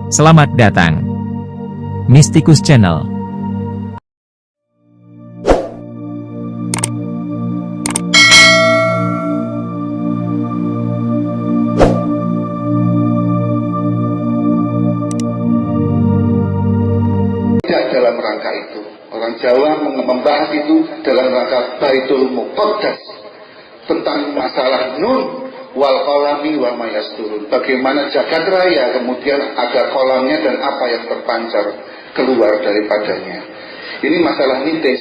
Selamat datang Mystikus Channel. Dalam rangka itu, orang Jawa membahas itu dalam rangka Baitul Muqaddas, tentang masalah nun wal qalami wa ma yasturun. Bagaimana jagat raya kemudian ada kolamnya dan apa yang terpancar keluar daripadanya. Ini masalah mitis,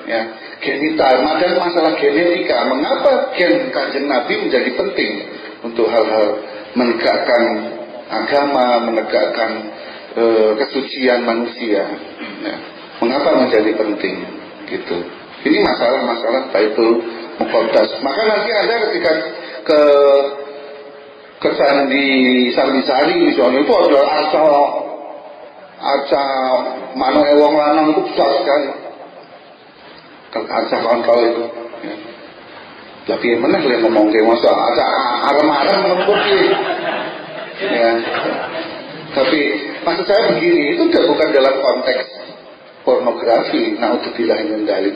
ya, genital, dan masalah genetika. Mengapa gen Kanjeng Nabi menjadi penting untuk hal-hal menegakkan agama, menegakkan kesucian manusia, ya. Mengapa menjadi penting gitu. Ini masalah-masalah Baitul Muqaddas. Maka nanti Anda ketika ke Candi Sambisari misalnya, itu adalah aca mano wong lanang itu besar sekali. Aca kontol itu, ya. Tapi yang mana yang ngomong kayak masa aca arem-arem ngempuk ya. Tapi maksud saya begini, itu bukan dalam konteks pornografi, naudzubillah min dzalik.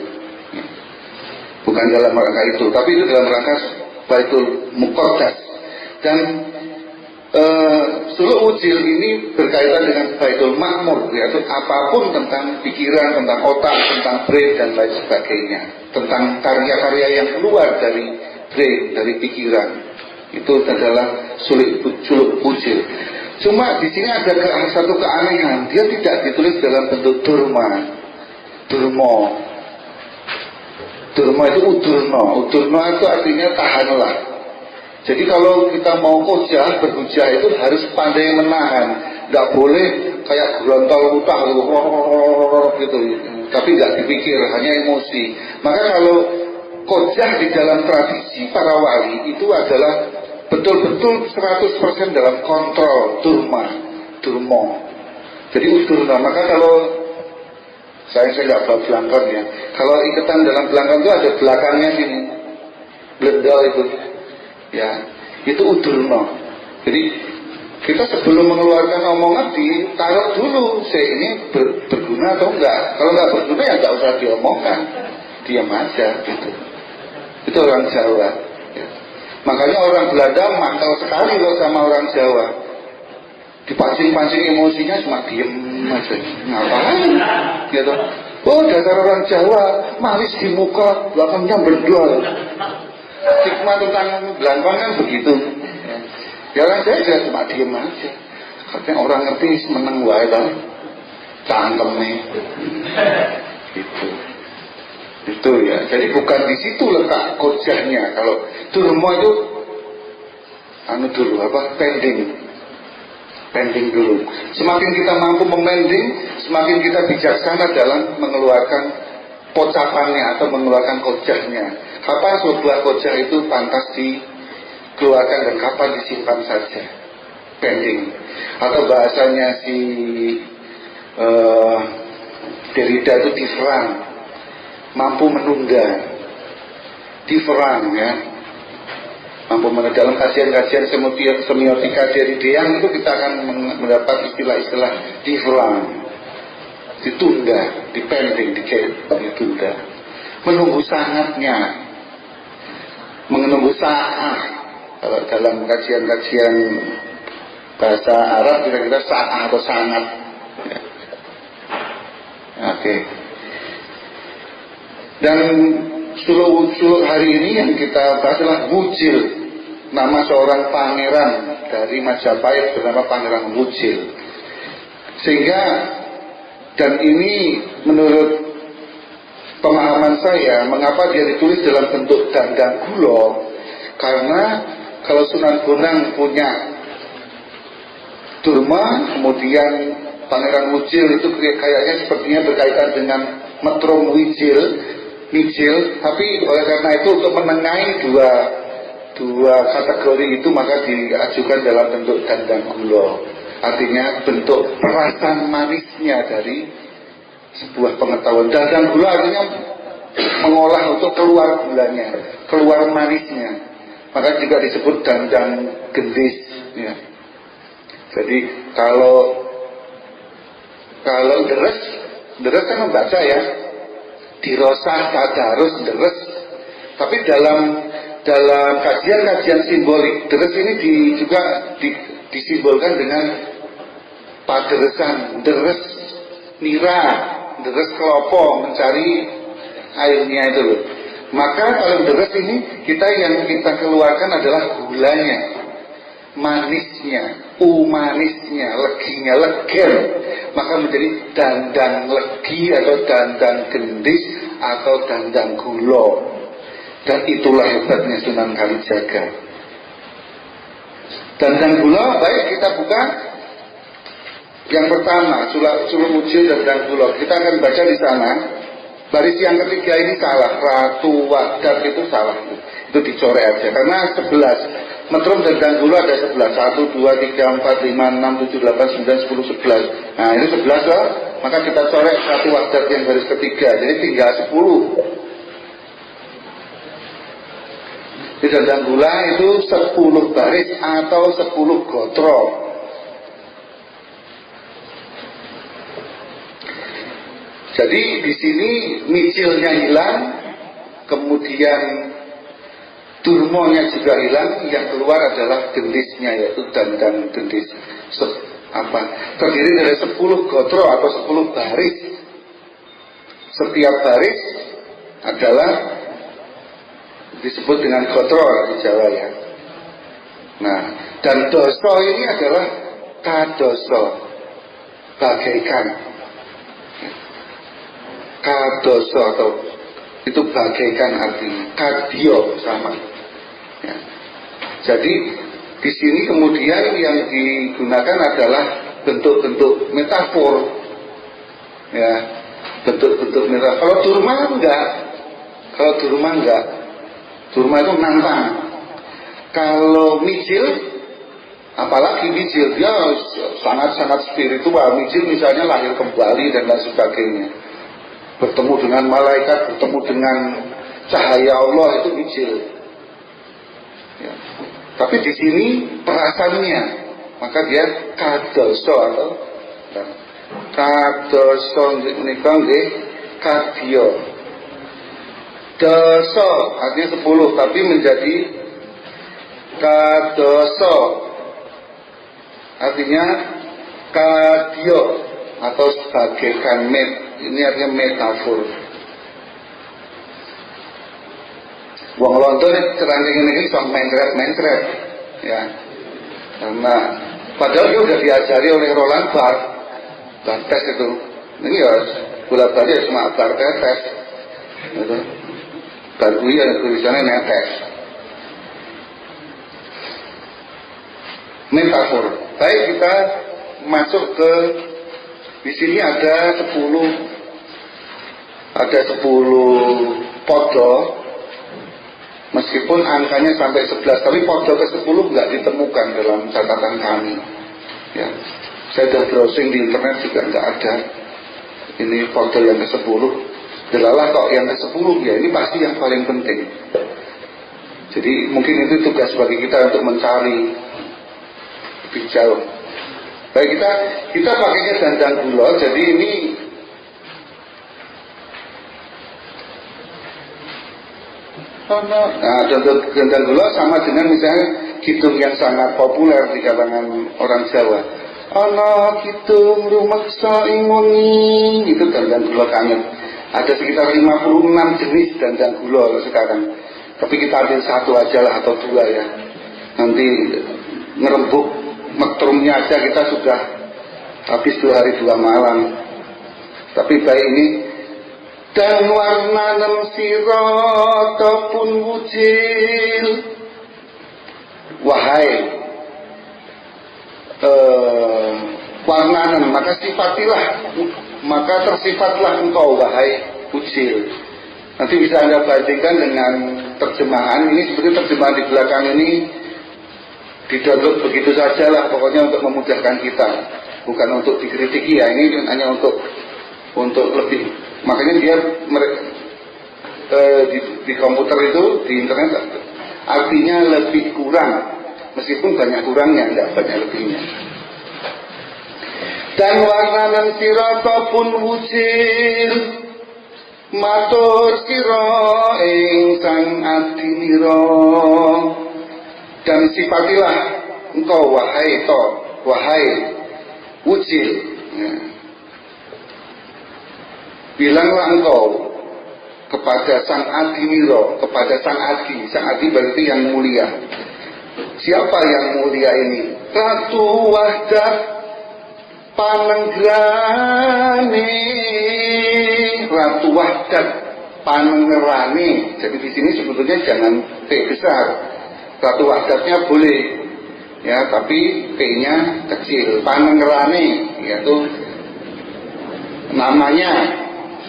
Bukan dalam rangka itu, tapi itu dalam rangka Baitul Muqaddas. Dan Suluk Wujil ini berkaitan dengan Baitul Makmur, yaitu apapun tentang pikiran, tentang otak, tentang brain dan lain sebagainya, tentang karya-karya yang keluar dari brain, dari pikiran. Itu adalah Suluk Wujil. Cuma di sini ada satu keanehan, dia tidak ditulis dalam bentuk durma. Durma itu udurno itu artinya tahanlah. Jadi kalau kita mau kojah, berhujah itu harus pandai menahan. Nggak boleh kayak gerontol utah gitu. Tapi nggak dipikir, hanya emosi. Maka kalau kojah di dalam tradisi para wali itu adalah betul-betul 100% dalam kontrol durmo. Jadi udurna. Maka kalau saya nggak bawa belangkon ya. Kalau iketan dalam belangkon itu ada belakangnya sini, blendol itu, ya, itu udurna. Jadi kita sebelum mengeluarkan omongan ditaruh dulu, saya ini berguna atau enggak. Kalau nggak berguna ya nggak usah diomongkan, diam aja gitu. Itu orang Jawa. Ya. Makanya orang Belanda mangkal sekali loh sama orang Jawa. Dipancing-pancing emosinya cuma diem aja. Ngapain? Gitu. Oh, dasar orang Jawa, malis di muka, belakangnya berdol. Stigma tentang belangkon kan begitu. Ya orang Jawa cuma diem aja. Katanya orang ngerti menang wae tau. Cangkemnya. Gitu. Itu ya, jadi bukan di situ letak kojahnya. Kalau durmo itu pending dulu. Semakin kita mampu memending, semakin kita bijaksana dalam mengeluarkan pocapannya atau mengeluarkan kojahnya. Kapan sebuah kojah itu pantas dikeluarkan dan kapan disimpan saja. Pending. Atau bahasanya si Derrida itu different, mampu menunda, different, ya. Mampu dalam kajian-kajian semiotika dari Deyang itu kita akan mendapat istilah-istilah different, ditunda, dipending, ditunda, menunggu saatnya, menunggu saat. Kalau dalam kajian-kajian bahasa Arab kira-kira saat atau sangat, ya. Oke. Dan suluk hari ini yang kita bahas adalah Wujil, nama seorang pangeran dari Majapahit bernama Pangeran Wujil. Sehingga, dan ini menurut pemahaman saya, mengapa dia ditulis dalam bentuk dandang gulo, karena kalau Sunan Bonang punya Durma, kemudian Pangeran Wujil itu kayaknya sepertinya berkaitan dengan Metrum Mijil, tapi oleh karena itu untuk menengahi dua kategori itu maka diajukan dalam bentuk dandang gulo. Artinya bentuk perasaan manisnya dari sebuah pengetahuan. Dandang gulo artinya mengolah untuk keluar gulanya, keluar manisnya. Maka juga disebut dandang gendis, ya. Jadi kalau Kalau deres kan membaca ya, dirosah, tadarus, deres. Tapi dalam kajian-kajian simbolik, deres ini juga disimbolkan dengan paderesan, deres nira, deres kelopo, mencari airnya itu loh. Maka kalau deres ini yang kita keluarkan adalah gulanya, manisnya, manisnya, leginya, legen. Maka menjadi dandang legi atau dandang gendis atau dandang gulo. Dan itulah hebatnya Sunan Kalijaga. Dandang gulo, baik kita buka yang pertama, Suluk Mujil Dandang Gulo. Kita akan baca di sana. Baris yang ketiga ini salah, Ratu Wadat itu salah, itu dicoret aja karena 11 metrum Dandang Gulo ada 11, 1, 2, 3, 4, 5, 6, 7, 8, 9, 10, 11. Nah ini 11 loh, maka kita coret Ratu Wadat yang baris ketiga, jadi tinggal 10. Di Dandang Gula itu 10 baris atau 10 gotro. Jadi di sini micilnya hilang, kemudian durmonya juga hilang, yang keluar adalah gendisnya yaitu dandang gendis. Terdiri dari 10 gotro atau 10 baris. Setiap baris adalah disebut dengan gotro di Jawa ya. Nah, dan doso ini adalah kadoso, bagaikan. Kadoso atau itu bagaikan artinya, kadio sama. Ya. Jadi di sini kemudian yang digunakan adalah bentuk-bentuk metafor, ya, bentuk-bentuk metafor. Kalau durma enggak, durma itu nantang. Kalau mijil, apalagi mijil dia sangat-sangat spiritual. Mijil misalnya lahir kembali dan lain sebagainya. Bertemu dengan malaikat, bertemu dengan cahaya Allah, itu mijil. Ya. Tapi di sini perasaannya, maka dia kadoso atau kadoso menikah kadio. Doso artinya 10, tapi menjadi kadoso artinya kadio atau bagaikan ini artinya metafor. Wong Londo ceranding ini sok mencret ya. Karena padahal dia sudah diajari oleh Roland Barthes itu. Ini ya bola balik cuma Barthes gitu. Baru ya tulisannya netes. Metafor. Baik, kita masuk ke di sini ada 10 podo, meskipun angkanya sampai 11, tapi podo ke-10 nggak ditemukan dalam catatan kami. Ya, saya sudah browsing di internet juga nggak ada. Ini podo yang ke-10. Delalah kok yang ke-10 ya, ini pasti yang paling penting. Jadi mungkin itu tugas bagi kita untuk mencari lebih jauh. Baik, kita pakainya dandang gulo, jadi ini nah, dandang gulo sama dengan misalnya kidung yang sangat populer di kalangan orang Jawa. Ana kidung rumaksa ingoni, itu dandang gulo kangen. Ada sekitar 56 jenis dandang gulo sekarang. Tapi kita ambil satu aja lah atau dua ya. Nanti ngerembuk metrumnya aja kita sudah habis 2 hari 2 malam. Tapi baik ini dan warna nem sira pun wujil, wahai warna nem, maka tersifatlah engkau wahai wujil. Nanti bisa Anda bandingkan dengan terjemahan. Ini sebenarnya terjemahan di belakang ini didownload begitu saja lah, pokoknya untuk memudahkan kita, bukan untuk dikritiki ya. Ini hanya untuk lebih, makanya dia di komputer itu, di internet artinya lebih kurang, meskipun banyak kurangnya, tidak banyak lebihnya. Dan warnanan sirata pun wujil matur sira ing sang adinira. Dan sifatilah engkau wahai wujil, ya. Bilanglah engkau kepada sang adinira, kepada sang adi berarti yang mulia. Siapa yang mulia ini? Ratu Wahdat Panenggerane, Ratu Wahdat Panenggerane. Jadi di sini sebetulnya jangan T besar. Ratu Wahdatnya boleh, ya, tapi P-nya kecil. Panenggerane, yaitu namanya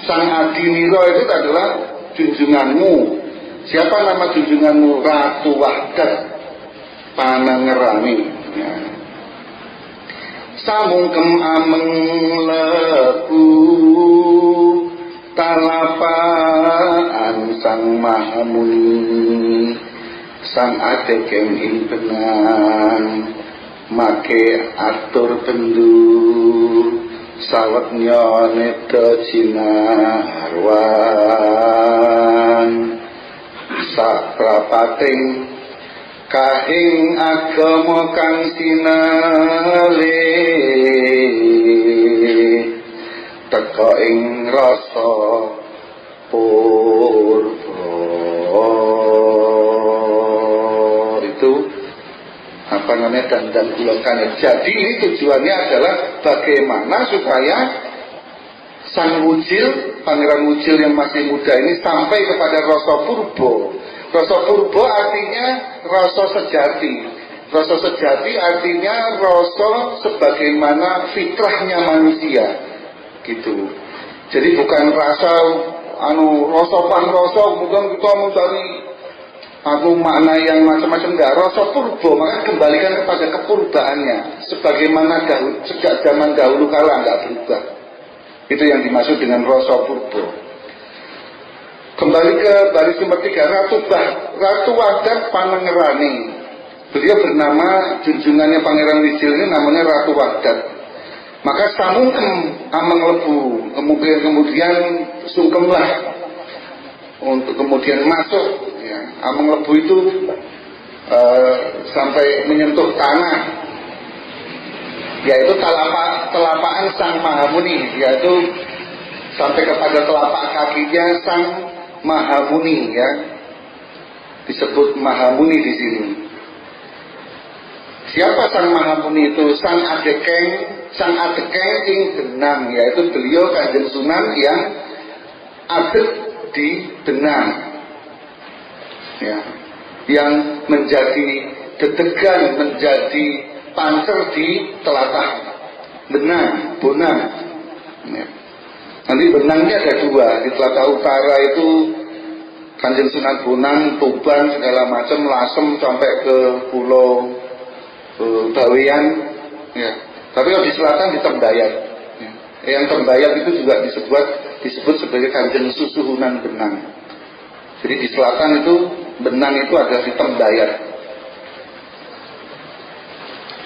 sang adinira itu adalah junjunganmu. Siapa nama junjunganmu? Ratu Wahdat Panenggerane, ya. Samungkem ameng leku talapaan sang Mahamuni, sang adekeng ing benang make atur bendu sawetnya neda jinarwan saprapating kahing agama kang sinale teka ing rasa purba. Itu apa namanya, dandan kulokan. Jadi ini tujuannya adalah bagaimana supaya sang wujil, pangeran wujil yang masih muda ini sampai kepada rasa purba. Rasa purba artinya rasa sejati. Rasa sejati artinya rasa sebagaimana fitrahnya manusia, gitu. Jadi bukan rasa rasa panrasa kemudian kita mencari makna yang macam-macam. Enggak, rasa purba maka kembalikan kepada kepurbaannya sebagaimana sejak zaman dahulu kala, enggak berubah. Itu yang dimaksud dengan rasa purba. Kembali ke baris nomor 3, Ratu Wahdat Panenggerane. Beliau bernama, junjungannya Pangeran Wijil ini namanya Ratu Wahdat. Maka samungkem ameng lebu, kemudian sungkemlah untuk kemudian masuk, ya. Ameng lebu itu sampai menyentuh tanah, yaitu telapaan sang Mahamuni, yaitu sampai kepada telapak kakinya sang Mahamuni, ya, disebut Mahamuni di sini. Siapa sang Mahamuni itu? Sang adekeng ing benang, yaitu beliau Kanjeng Sunan yang adek di benang, ya, yang menjadi dedegan, menjadi pancer di telatah benang, bonang, ya. Nanti benangnya ada 2, di Telaga Utara itu Kanjeng Sunan Bonang, Tuban, segala macam, Lasem sampai ke Pulau Bawean, ya. Tapi kalau di selatan di Tembayat, ya. Yang Tembayat itu juga disebut sebagai Kanjeng Susuhunan Benang. Jadi di selatan itu benang itu ada di Tembayat.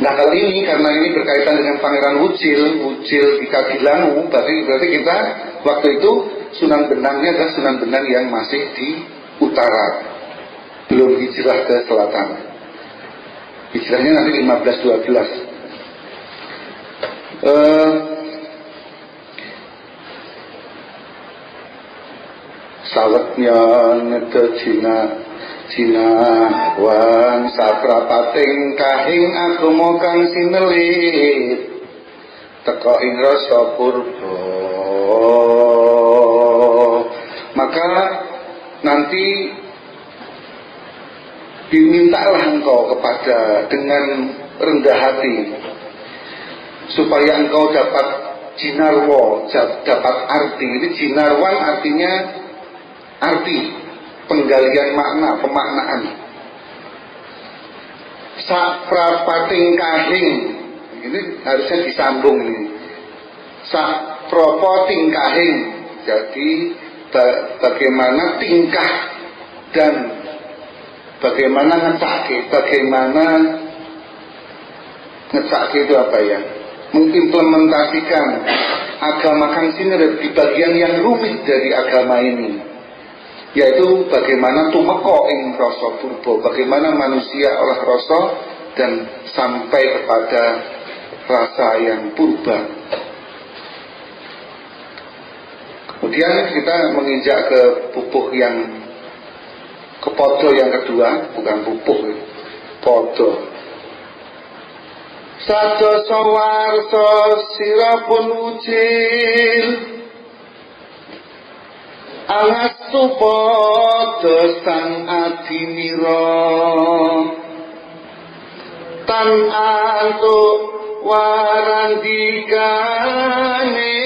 Nah, kali ini karena ini berkaitan dengan Pangeran Wujil di Kadilangu, berarti kita waktu itu Sunan Benangnya adalah Sunan Benang yang masih di utara, belum hijrah ke selatan. Hijrahnya nanti 1512. Sawetnya neda Jinawan saprapating kahing agama kang sinelit teka ing rasa purba. Maka nanti dimintalah engkau kepada dengan rendah hati supaya engkau dapat jinarwa, dapat arti. Ini jinarwan artinya arti, penggalian makna, pemaknaan. Saprapating kahing, ini harusnya disambung ini. Saprapating kahing, jadi bagaimana tingkah dan bagaimana ngecake. Bagaimana ngecake itu apa ya? mengimplementasikan agama Kang Sinerep di bagian yang rumit dari agama ini, yaitu bagaimana tumeka ing rasa purba, bagaimana manusia olah rasa dan sampai kepada rasa yang purba. Kemudian kita menginjak ke pupuh yang ke podo yang kedua, bukan pupuh, podo. Sadosa warsa sirapun ucil, angastu podo sang adinira, tan antuk warandikane,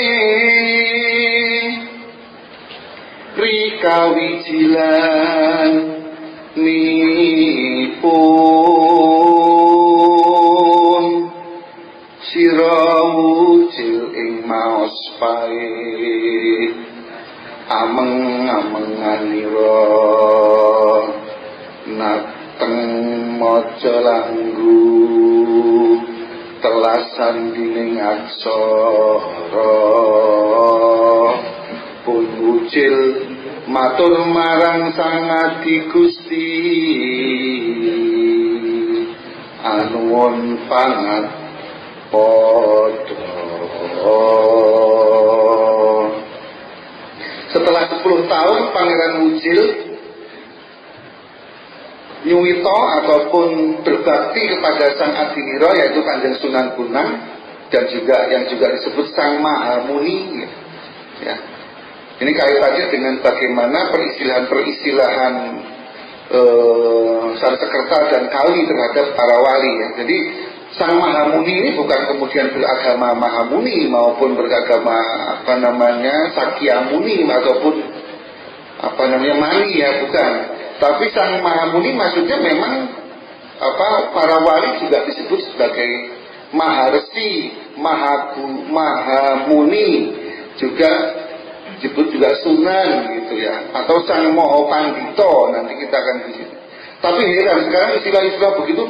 rikawijilan nipun sira wucil ing maos pae ameng-amenganira nateng maca langgu telasan dining aksara pun wucil matur marang Sang Adi Gusti anuwun pangat padha. Setelah 10 tahun Pangeran Wujil nyuwita ataupun berbakti kepada Sang Adinira, yaitu Kanjeng Sunan Bonang, dan juga yang juga disebut Sang Mahamuni, ya. Ini kaitannya dengan bagaimana peristilahan-peristilahan Sanskerta dan Kali terhadap para wali, ya. Jadi Sang Mahamuni ini bukan kemudian beragama Mahamuni maupun beragama Sakyamuni ataupun Mani, ya, bukan. Tapi Sang Mahamuni maksudnya memang para wali juga disebut sebagai Maharesi, Mahamuni, juga disebut juga Sunan, gitu ya, atau Sang Moho Pandito, nanti kita akan di situ. Tapi heran sekarang istilah-istilah begitu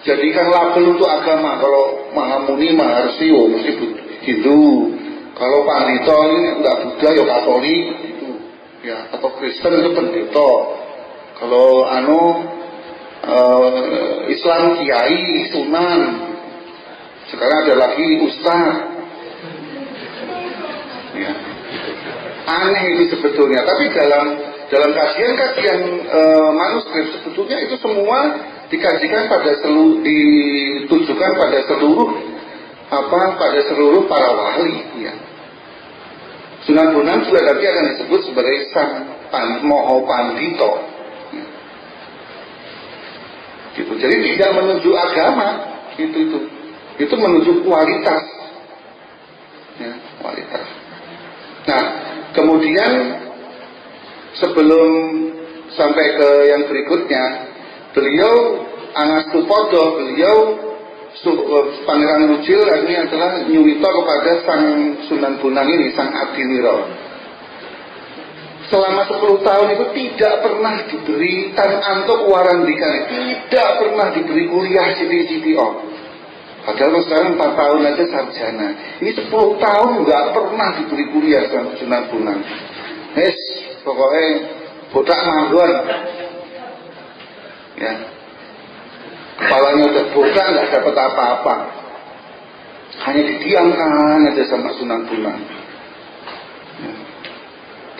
jadikan label untuk agama. Kalau Mahamuni, Maharesi, mesti Hindu. Kalau Pandito ini enggak Buddha, ya Katolik, gitu, ya, atau Kristen itu pendeta. Kalau Islam Kiai, Sunan. Sekarang ada lagi Ustaz, ya. Aneh itu sebetulnya, tapi dalam kajian manuskrip sebetulnya itu semua dikajikan ditujukan pada seluruh para wali, ya. Sunan Bonang juga nanti akan disebut sebagai Sang Moho Pandito, ya. Gitu. Jadi tidak menuju agama, itu menuju kualitas, ya, kualitas. Nah, kemudian sebelum sampai ke yang berikutnya, beliau Angastu Podo, beliau Pangeran Wujil ini adalah nyuwita kepada Sang Sunan Bonang ini, Sang Adinira. Selama 10 tahun itu tidak pernah diberi tan antuk warandikan, tidak pernah diberi kuliah siti-siti. Padahal sekarang 4 tahun aja sarjana. Ini 10 tahun nggak pernah diberi kuliah sama Sunan Bonang. Pokoknya botak manggon, ya. Kepalanya udah botak, nggak dapat apa-apa. Hanya didiamkan aja sama Sunan Bonang. Ya.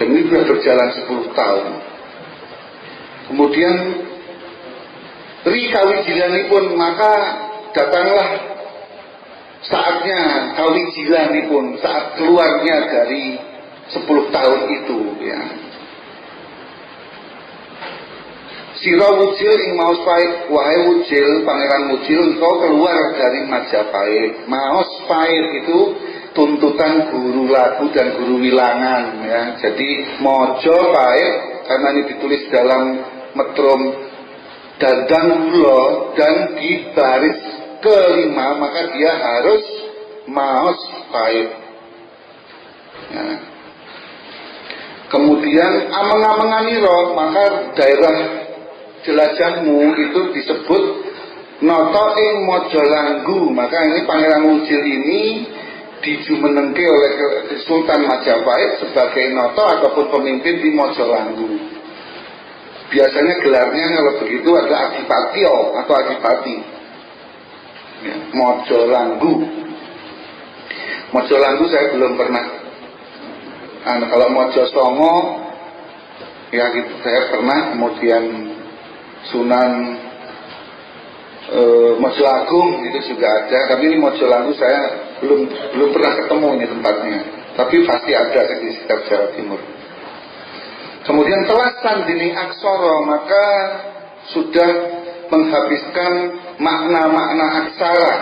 Dan ini sudah berjalan 10 tahun. Kemudian Rikawijilanipun, maka datanglah saatnya Kawijilanipun, saat keluarnya dari 10 tahun itu, ya. Sira Wujil ing maos pait, wahai Wujil, Pangeran Wujil, engkau keluar dari Majapahit. Maos pait itu tuntutan guru lagu dan guru wilangan, ya. Jadi Mojopahit karena ini ditulis dalam metrum Dandang Kula dan di baris kelima, maka dia harus maos pahit, ya. Kemudian ameng-amenganiro, maka daerah jelajahmu itu disebut noto ing Mojo-Langgu. Maka ini Pangeran Wujil ini dijumenengke oleh Sultan Majapahit sebagai noto ataupun pemimpin di Mojo-Langgu. Biasanya gelarnya kalau begitu ada Adipatio atau Adipati. Ya, Mojo-Langgu. Mojo-Langgu saya belum pernah. Kalau Mojo Songo ya gitu, saya pernah. Kemudian Sunan Mojo Agung itu juga ada, tapi ini Mojo-Langgu saya belum pernah ketemu ini tempatnya, tapi pasti ada di sekitar Jawa Timur. Kemudian telah Sandining Aksara, maka sudah menghabiskan makna-makna aksara.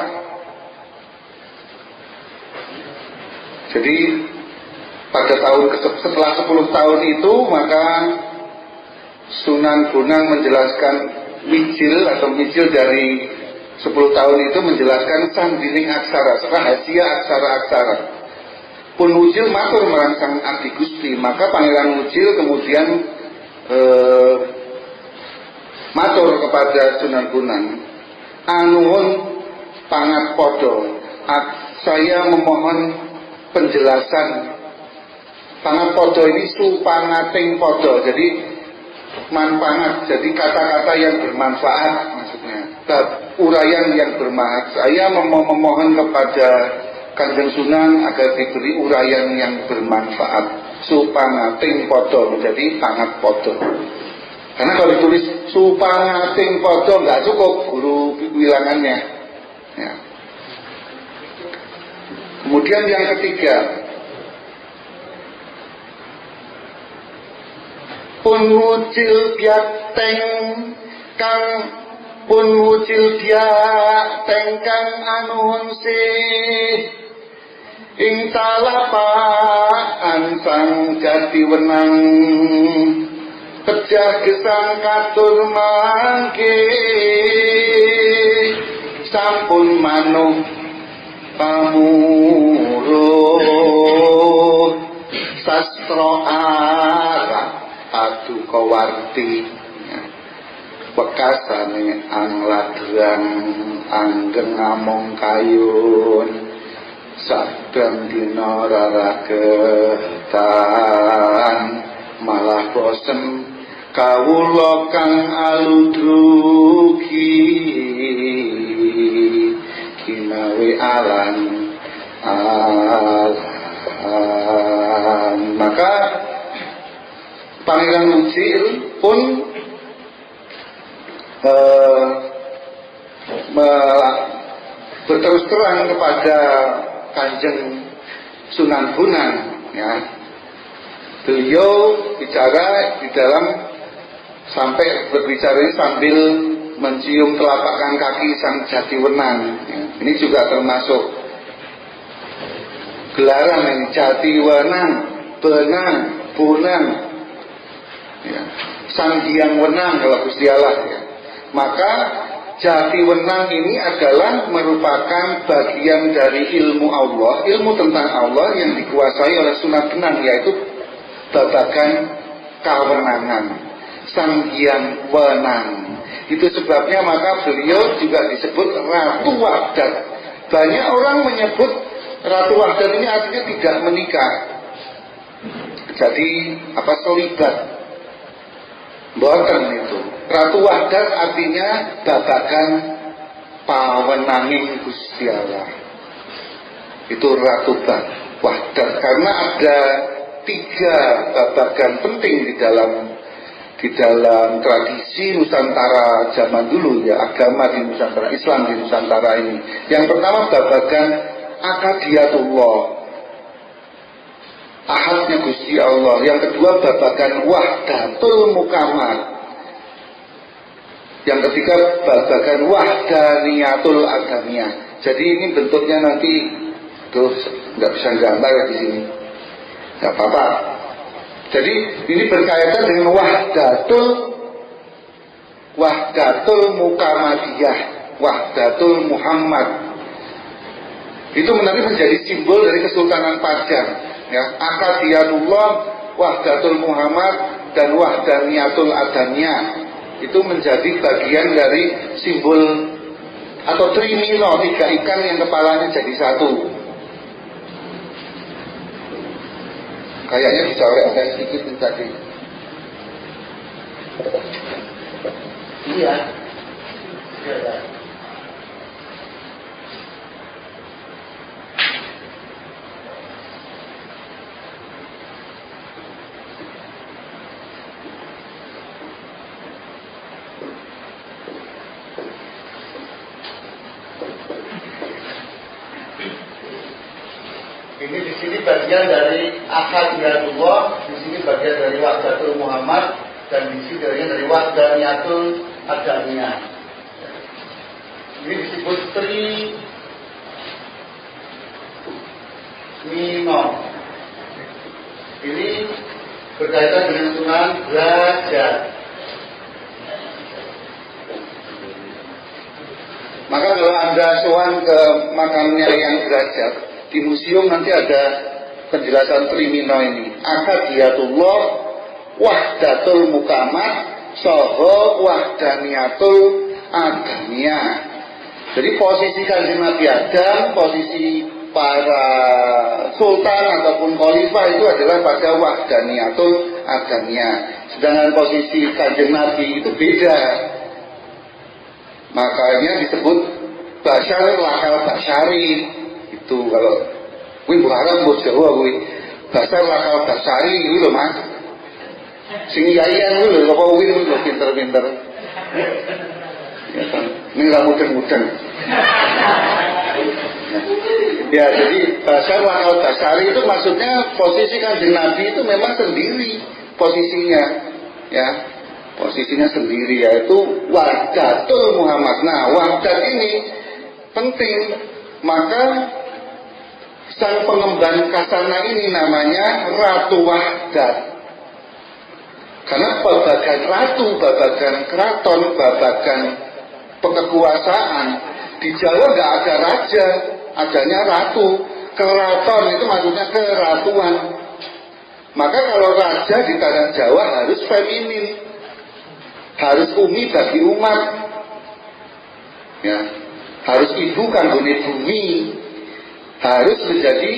Jadi pada setelah 10 tahun itu, maka Sunan Bonang menjelaskan Mijil dari 10 tahun itu menjelaskan Sandining Aksara, rahasia aksara-aksara. Pun Wujil matur merangsang Adi Gusti, maka Pangeran Wujil kemudian matur kepada Sunan Bonang, anuhun pangat podo, saya memohon penjelasan. Pangat podo ini supangating podo, jadi manfaat, jadi kata-kata yang bermanfaat maksudnya, uraian yang bermanfaat. Saya memohon kepada Kanjeng Sunan agar diberi uraian yang bermanfaat. Supangating podo menjadi pangat podo. Karena kalau ditulis supangating podo nggak cukup guru wilangannya. Ya. Kemudian yang ketiga, pun wujil diateng kang pun wujil diateng kang anuhun sih ing talapaan sang jati wenang pejah gesang katur mangke sampun manuh pamuruh sastra arah adu kawarti bekasane angladrang anggeng among kayun sadang dina raragetan malah bosen kawula kang aludrugi kinawe alan maka Pangeran Wujil pun berterus terang kepada Kanjeng Sunan Bonang, ya. Beliau bicara di dalam berbicara ini sambil mencium telapak kaki sang jati wenang. Ya. Ini juga termasuk gelaran ini, jati wenang, benang, bonang. Ya. Sang Hyang Wenang kalau Gusti Allah, ya. Maka jati wenang ini adalah merupakan bagian dari ilmu Allah, ilmu tentang Allah yang dikuasai oleh Sunan Bonang, yaitu babagan kawenangan, Sang Hyang Wenang. Itu sebabnya maka beliau juga disebut Ratu Wahdat. Banyak orang menyebut Ratu Wahdat ini artinya tidak menikah, jadi selibat. Boten itu. Ratu Wahdat artinya babagan pawenanging Gusti Allah. Itu Ratu Wahdat karena ada 3 babagan penting di dalam tradisi Nusantara zaman dulu, ya, agama di Nusantara, Islam di Nusantara ini. Yang pertama babagan akadiyatullah, ahadnya Gusti Allah. Yang kedua babagan wahdatul mukamat. Yang ketiga babagan wahdaniyatul adamiyah. Jadi ini bentuknya nanti terus nggak bisa gambar di sini, nggak apa-apa. Jadi ini berkaitan dengan wahdatul mukamadiyah, wahdatul Muhammad. Itu nanti menjadi simbol dari Kesultanan Padang. Ya, akadiyatullah, wahdatul Muhammad, dan wahdaniyatul adamiyah itu menjadi bagian dari simbol atau trimino, 3 ikan yang kepalanya jadi satu. Kayaknya bisa oleh sedikit nih tadi. Iya. Ini di sini bagian dari Ahadiyatullah, di sini bagian dari Wahdatul Muhammad, dan di sini bagian dari Wahdaniyatul Adamiyah. Ini disebut Trimino. Ini berkaitan dengan Sunan Derajat. Maka kalau Anda sowan ke makamnya yang Derajat, di museum nanti ada penjelasan trimino ini. Ahadiyatullah, Wahdatul Mukamat, Soho, Wahdaniyatul Adamiyah. Jadi posisi Kanjeng Nabi Adam, posisi para sultan ataupun khalifah itu adalah pada Wahdaniyatul Adamiyah. Sedangkan posisi Kanjeng Nabi itu beda. Makanya disebut Basyar Lakal Basyari. Itu kalau kuwi bukan bos Jawa kuwi. Basyar Lakal Basyari kuwi lho Mas. Sing yayan kuwi lho apa kuwi lho pinter-pinter. Ya kan. Ini ra mudeng-mudeng. Ya, jadi Basyar Lakal Basyari itu maksudnya posisi Kanjeng Nabi itu memang sendiri posisinya, ya. Posisinya sendiri, yaitu Wahdatul Muhammad. Nah, wahdat ini penting. Maka sang pengemban kasana ini namanya Ratu Wahdat. Karena babagan ratu, babagan keraton, babagan kekuasaan, di Jawa nggak ada raja, adanya ratu. Keraton itu maksudnya keratuan. Maka kalau raja di tanah Jawa harus feminin, harus umi bagi umat, ya, harus ibu kanggone bumi, harus menjadi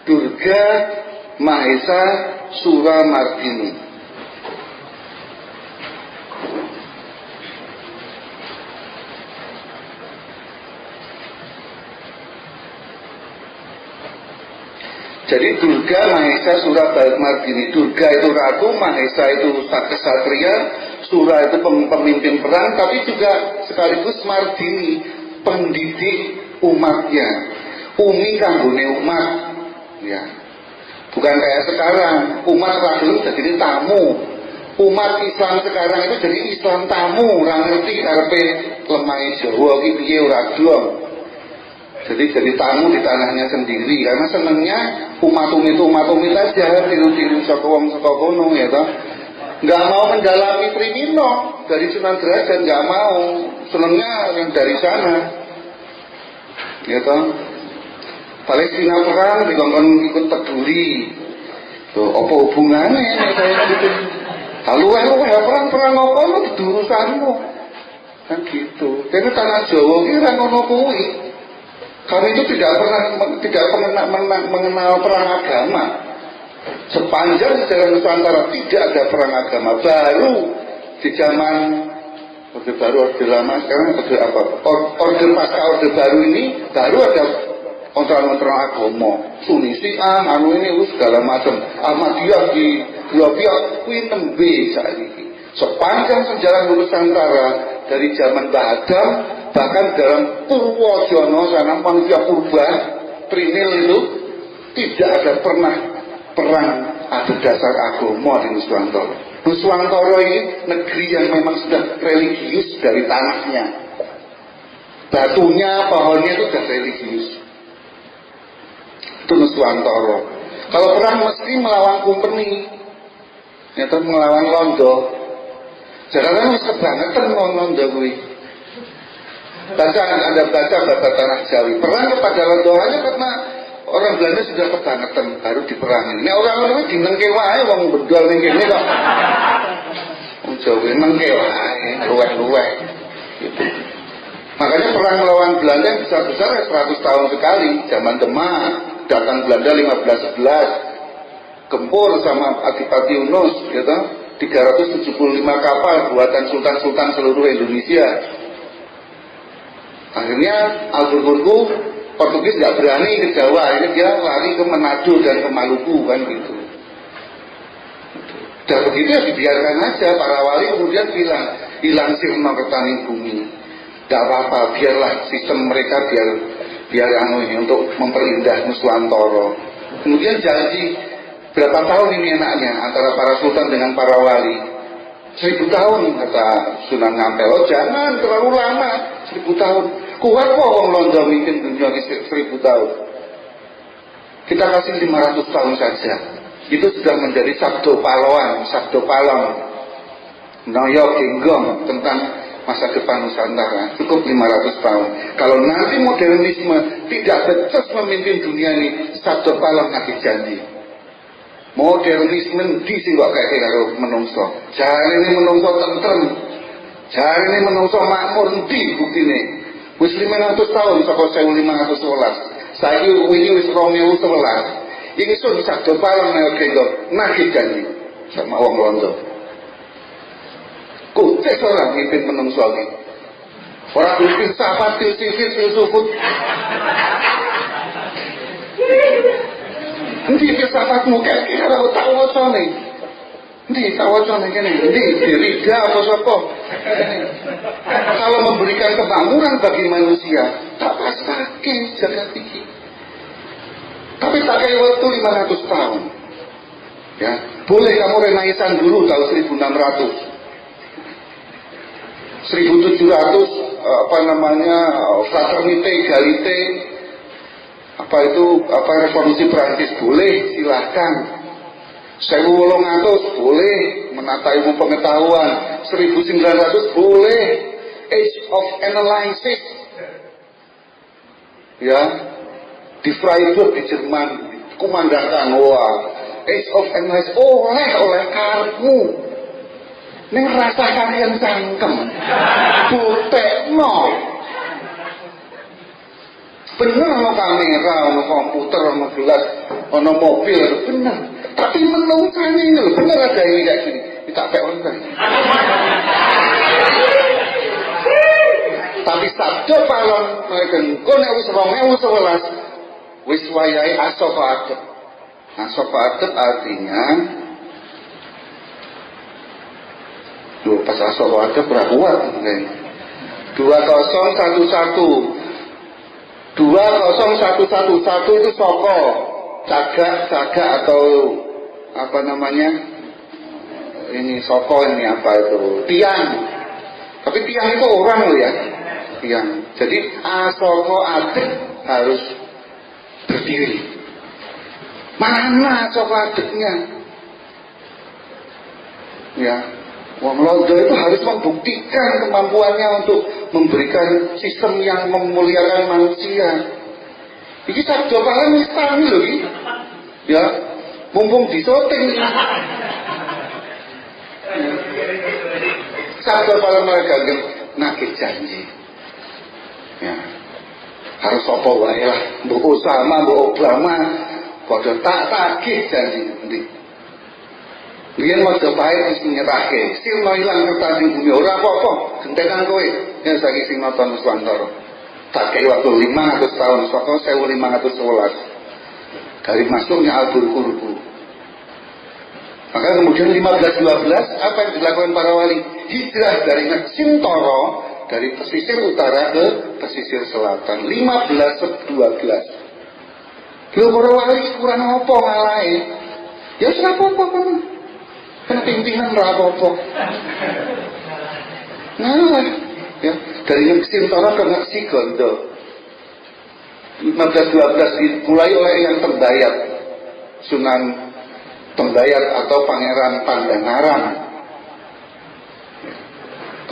Durga Mahesa Suramardini. Jadi Durga Mahesa Suramardini. Durga itu ratu, Mahesa itu kesatria, Sura itu pemimpin perang, tapi juga sekaligus Mardini, pendidik umatnya. Umi kanggone umat, ya. Bukan kayak sekarang, umat ragilum jadi tamu. Umat Islam sekarang itu jadi Islam tamu, orang ngerti karepe lemah Jawa iki piye ora gelem. Jadi tamu di tanahnya sendiri, karena senengnya umat-umit aja, tiru-tiru saka wong saka kono, ya toh. Nggak mau mendalami trimino dari Sunan Derajat, nggak mau, senengnya yang dari sana, ya toh. Palestina perang dikongkon ikut peduli, tuh apa hubungannya saya gitu. Lalu perang apa lo di urusanmu, kan gitu. Karena tanah Jawa kira ngono kuwi. Kami itu tidak pernah mengenal perang agama. Sepanjang sejarah Nusantara tidak ada perang agama. Baru di zaman Orde Baru, Orde Lama, sekarang Orde apa? Orde Pasca Orde Baru ini baru ada kontrol agama. Sunni Syiah, ini segala macam. Ahmadiyah di dua pihak, kuwi nembe saiki. Sepanjang sejarah Nusantara dari zaman Mbah Adam, bahkan dalam Purwojono sana manusia purba Trinil itu tidak ada pernah perang ada dasar agama di Nuswantara. Nuswantara ini negeri yang memang sudah religius dari tanahnya, batunya, pohonnya itu sudah religius. Itu Nuswantara. Kalau perang mesti melawan Kumpeni, atau melawan Londo. Sekarang mesti kebangetan Londo kuwi. Anda baca Tanah Jawi, perang kepada Londo hanya karena orang Belanda sudah kebangetan, baru diperangi. Ini orang-orang ini dinengke wae wong bedol ning kene kok. Wong Jawa nengke wae, luweh-luweh. Gitu. Makanya perang melawan Belanda yang besar-besar 100 tahun sekali. Zaman Demak, datang Belanda 1511. Gempur sama Adipati Yunus, gitu. 375 kapal buatan sultan-sultan seluruh Indonesia. Akhirnya Alburquerque Portugis nggak berani ke Jawa, ini dia lari ke Manado dan ke Maluku kan gitu. Dan begitu ya dibiarkan aja. Para wali kemudian bilang hilang sirna ketaning bumi. Tidak apa-apa, biarlah sistem mereka biar untuk memperindah Nuswantoro. Kemudian janji berapa tahun ini enaknya antara para sultan dengan para wali? 1000 tahun kata Sunan Ngampel. Oh jangan terlalu lama, 1000 tahun. Kuat kok orang Londo mimpin dunia 1000 tahun. Kita kasih 500 tahun saja. Itu sudah menjadi sabdo pahlawan, sabdo palong. Noyo Genggong tentang masa depan Nusantara. Cukup 500 tahun. Kalau nanti modernisme tidak becus memimpin dunia ini, sabdo palong nagih janji. Modernisme di sing kok kayak karo menungso. Jare ini menungso tentrem. Jare ini menungso makmur ndi buktine. Wis 500 tahun saka 1511. Saiki wingi wis 2011. Iki sun sabdo palong nek kenggo nagih janji sama wong Londo. Kucek ora mimpin menungso iki. Ora mimpin sahabat sifat filsufut. Nanti filsafatmu kayak kira tak wacane. Nanti tak wacane kene. Nanti Derrida apa sapa. Kalau memberikan kemakmuran bagi manusia, tak pastake jagat iki. Tapi tak kayak waktu 500 tahun. Ya, boleh kamu renaisan dulu tahun 1600. 1700 fraternité egalite revolusi Prancis boleh, silahkan. 1800 boleh menata ilmu pengetahuan. 1900 boleh Age of Analysis ya di Freiburg di Jerman kumandangkan Age of Analysis oleh karepmu. Ning rasa kalian cangkem butekno bener no kamera, no komputer, no gelas, no mobil, bener. Tapi menungkanya ini loh, bener ada ini kayak gini. Kita pakai orang. Tapi sabdo palon mereka nek wis 2011 wis wayahe asofa adep artinya pas asofa adep ora kuat kan. 20111 itu soko cagak atau apa namanya ini soko ini apa itu tiang, tapi tiang itu orang loh ya, tiang. Jadi asoko adek harus berdiri. Mana asoko adeknya ya. Wong Londo itu harus membuktikan kemampuannya untuk memberikan sistem yang memuliakan manusia. Ini sabdo paling istami loh ini. Ya, mumpung disoting. Sabdo paling mereka nagih janji. Ya, harus apa wae lah. Mbok Osama, Mbok Obama, padha tak tagih janji nanti. Biyen waktu pahit wis nyerahke, sirna ilang kertas ning bumi ora apa-apa, gentenan kowe. Ya saiki sing nonton Nuswantara. Tak kei waktu 500 tahun saka 1511. Dari masuknya Alburquerque. Maka kemudian 1512 apa yang dilakukan para wali? Hijrah dari Sintoro dari pesisir utara ke pesisir selatan. 1512. Lho para wali kurang apa ngalahe? Ya ora apa-apa kan. Pimpinan apa-apa. Nah, ya, dari Sintoro ke Sigondo. 1512 dimulai oleh yang Tembayat, Sunan Tembayat atau Pangeran Pandangaran.